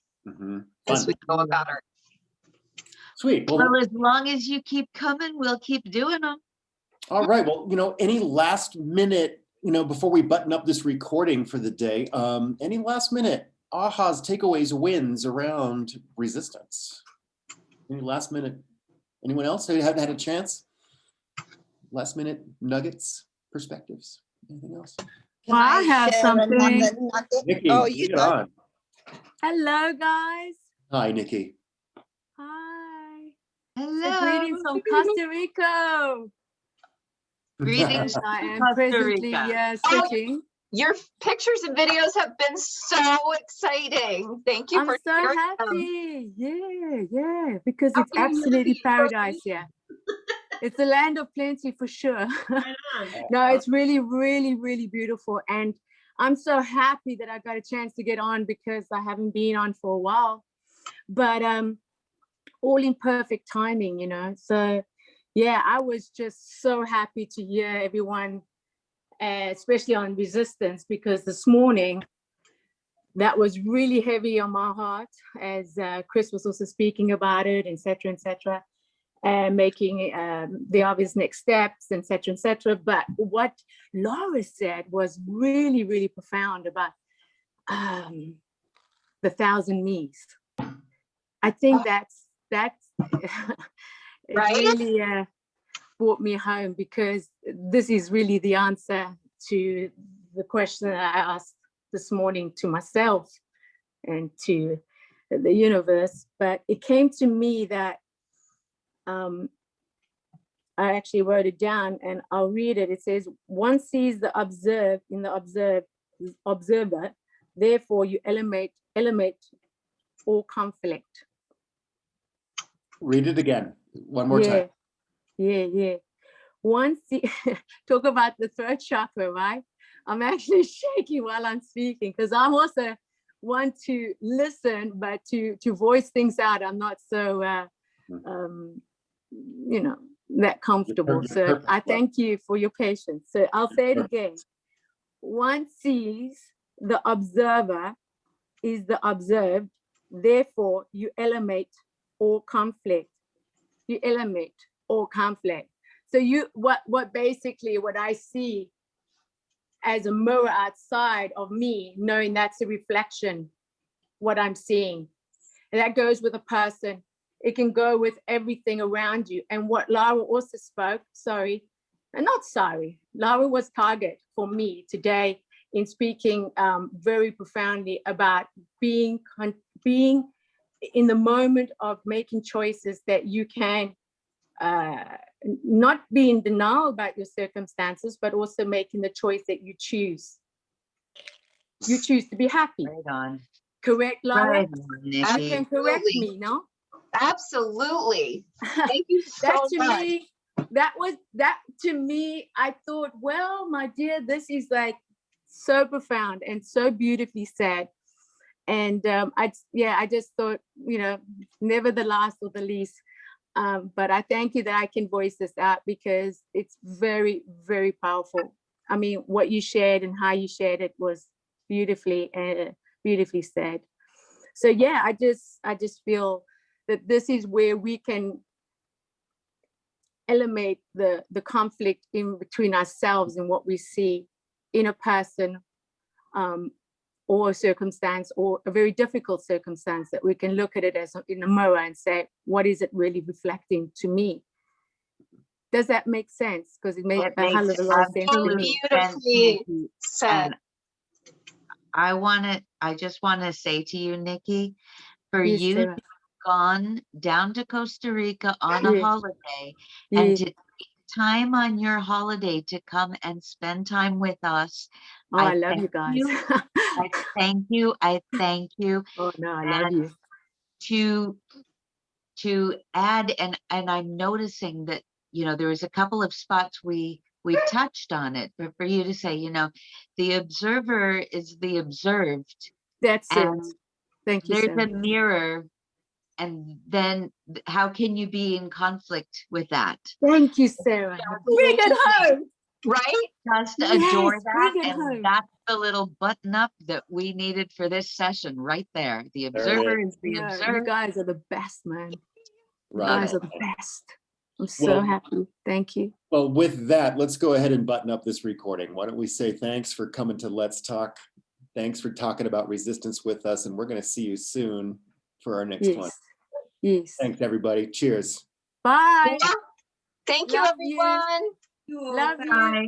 [SPEAKER 3] as we go about our.
[SPEAKER 1] Sweet.
[SPEAKER 2] Well, as long as you keep coming, we'll keep doing them.
[SPEAKER 1] All right. Well, any last minute, before we button up this recording for the day, any last minute ahas, takeaways, wins around resistance? Any last minute? Anyone else who haven't had a chance? Last minute nuggets, perspectives, anything else?
[SPEAKER 12] Can I
[SPEAKER 14] have
[SPEAKER 12] share
[SPEAKER 14] something.
[SPEAKER 12] another nugget?
[SPEAKER 1] Nikki,
[SPEAKER 12] Oh,
[SPEAKER 1] bring
[SPEAKER 12] you
[SPEAKER 1] it
[SPEAKER 12] go.
[SPEAKER 1] on.
[SPEAKER 14] Hello, guys.
[SPEAKER 1] Hi, Nikki.
[SPEAKER 14] Hi.
[SPEAKER 2] Hello.
[SPEAKER 14] So greetings from Costa Rica.
[SPEAKER 2] Greetings.
[SPEAKER 14] I am
[SPEAKER 2] Costa
[SPEAKER 14] presently
[SPEAKER 2] Rica.
[SPEAKER 14] sitting.
[SPEAKER 3] Your pictures and videos have been so exciting. Thank you
[SPEAKER 14] I'm
[SPEAKER 3] for
[SPEAKER 14] so
[SPEAKER 3] sharing them.
[SPEAKER 14] happy. Yeah, because
[SPEAKER 3] How
[SPEAKER 14] it's
[SPEAKER 3] can you
[SPEAKER 14] absolutely
[SPEAKER 3] be
[SPEAKER 14] paradise here. It's the land of plenty for sure. No, it's really, really, really beautiful. And I'm so happy that I got a chance to get on, because I haven't been on for a while. But all in perfect timing, So yeah, I was just so happy to hear everyone, especially on resistance, because this morning that was really heavy on my heart, as Chris was also speaking about it, etc., and making the obvious next steps, etc. But what Laura said was really, really profound about the 1,000 knees. I think that's it
[SPEAKER 3] Right?
[SPEAKER 14] really brought me home, because this is really the answer to the question that I asked this morning to myself and to the universe. But it came to me that I actually wrote it down, and I'll read it. It says, one sees the observed in the observer, therefore you eliminate all conflict.
[SPEAKER 1] Read it again, one more time.
[SPEAKER 14] Yeah. One talk about the throat chakra, right? I'm actually shaking while I'm speaking, because I'm also want to listen, but to voice things out, I'm not so that comfortable. So I thank you for your patience. So I'll say it again. One sees the observer is the observed, therefore you eliminate all conflict. You eliminate all conflict. So what I see as a mirror outside of me, knowing that's a reflection, what I'm seeing. And that goes with a person. It can go with everything around you. And what Lara also spoke, Lara was target for me today in speaking very profoundly about being in the moment of making choices that you can not be in denial about your circumstances, but also making the choice that you choose. You choose to be happy.
[SPEAKER 2] Right on.
[SPEAKER 14] Correct, Laura?
[SPEAKER 2] Right on, Nikki.
[SPEAKER 14] You can correct me, no?
[SPEAKER 3] Absolutely. Thank you
[SPEAKER 14] That
[SPEAKER 3] so
[SPEAKER 14] to
[SPEAKER 3] much.
[SPEAKER 14] me, that to me, I thought, well, my dear, this is like so profound and so beautifully said. And I just thought, you know, never the last or the least. But I thank you that I can voice this out because it's very, very powerful. I mean, what you shared and how you shared it was beautifully said. So yeah, I just feel that this is where we can eliminate the conflict in between ourselves and what we see in a person, or a circumstance, or a very difficult circumstance, that we can look at it as in a mirror and say, what is it really reflecting to me? Does that make sense? Because it makes
[SPEAKER 2] It
[SPEAKER 14] a
[SPEAKER 2] makes
[SPEAKER 14] hell of a lot of sense to me.
[SPEAKER 3] Beautifully said.
[SPEAKER 2] And I just want to say to you, Nikki, for
[SPEAKER 14] Yes,
[SPEAKER 2] you
[SPEAKER 14] Sarah.
[SPEAKER 2] to have gone down to Costa Rica on a
[SPEAKER 14] Yes.
[SPEAKER 2] holiday and
[SPEAKER 14] Yes.
[SPEAKER 2] to take time on your holiday to come and spend time with us.
[SPEAKER 14] Oh, I love you guys.
[SPEAKER 2] I thank you. I thank you.
[SPEAKER 14] Oh no, I love you.
[SPEAKER 2] To add, and I'm noticing that, you know, there was a couple of spots we touched on it, but for you to say, you know, the observer is the observed.
[SPEAKER 14] That's
[SPEAKER 2] and
[SPEAKER 14] it. Thank you,
[SPEAKER 2] there's
[SPEAKER 14] Sarah.
[SPEAKER 2] a mirror, and then how can you be in conflict with that?
[SPEAKER 14] Thank you, Sarah. Bring it home.
[SPEAKER 3] Right?
[SPEAKER 2] Just
[SPEAKER 14] Yes,
[SPEAKER 2] adore that,
[SPEAKER 14] bring it
[SPEAKER 2] and
[SPEAKER 14] home.
[SPEAKER 2] that's the little button up that we needed for this session right there. The observer is the
[SPEAKER 14] No, you
[SPEAKER 2] observed.
[SPEAKER 14] guys are the best, man. You
[SPEAKER 1] Right
[SPEAKER 14] guys
[SPEAKER 1] on.
[SPEAKER 14] are the best. I'm so
[SPEAKER 1] Well-
[SPEAKER 14] happy. Thank you.
[SPEAKER 1] Well, with that, let's go ahead and button up this recording. Why don't we say thanks for coming to Let's Talk. Thanks for talking about resistance with us, and we're going to see you soon for our next one.
[SPEAKER 14] Yes.
[SPEAKER 1] Thanks, everybody. Cheers.
[SPEAKER 14] Bye.
[SPEAKER 3] Thank you,
[SPEAKER 14] Love you.
[SPEAKER 3] everyone.
[SPEAKER 14] Love you.
[SPEAKER 2] Bye.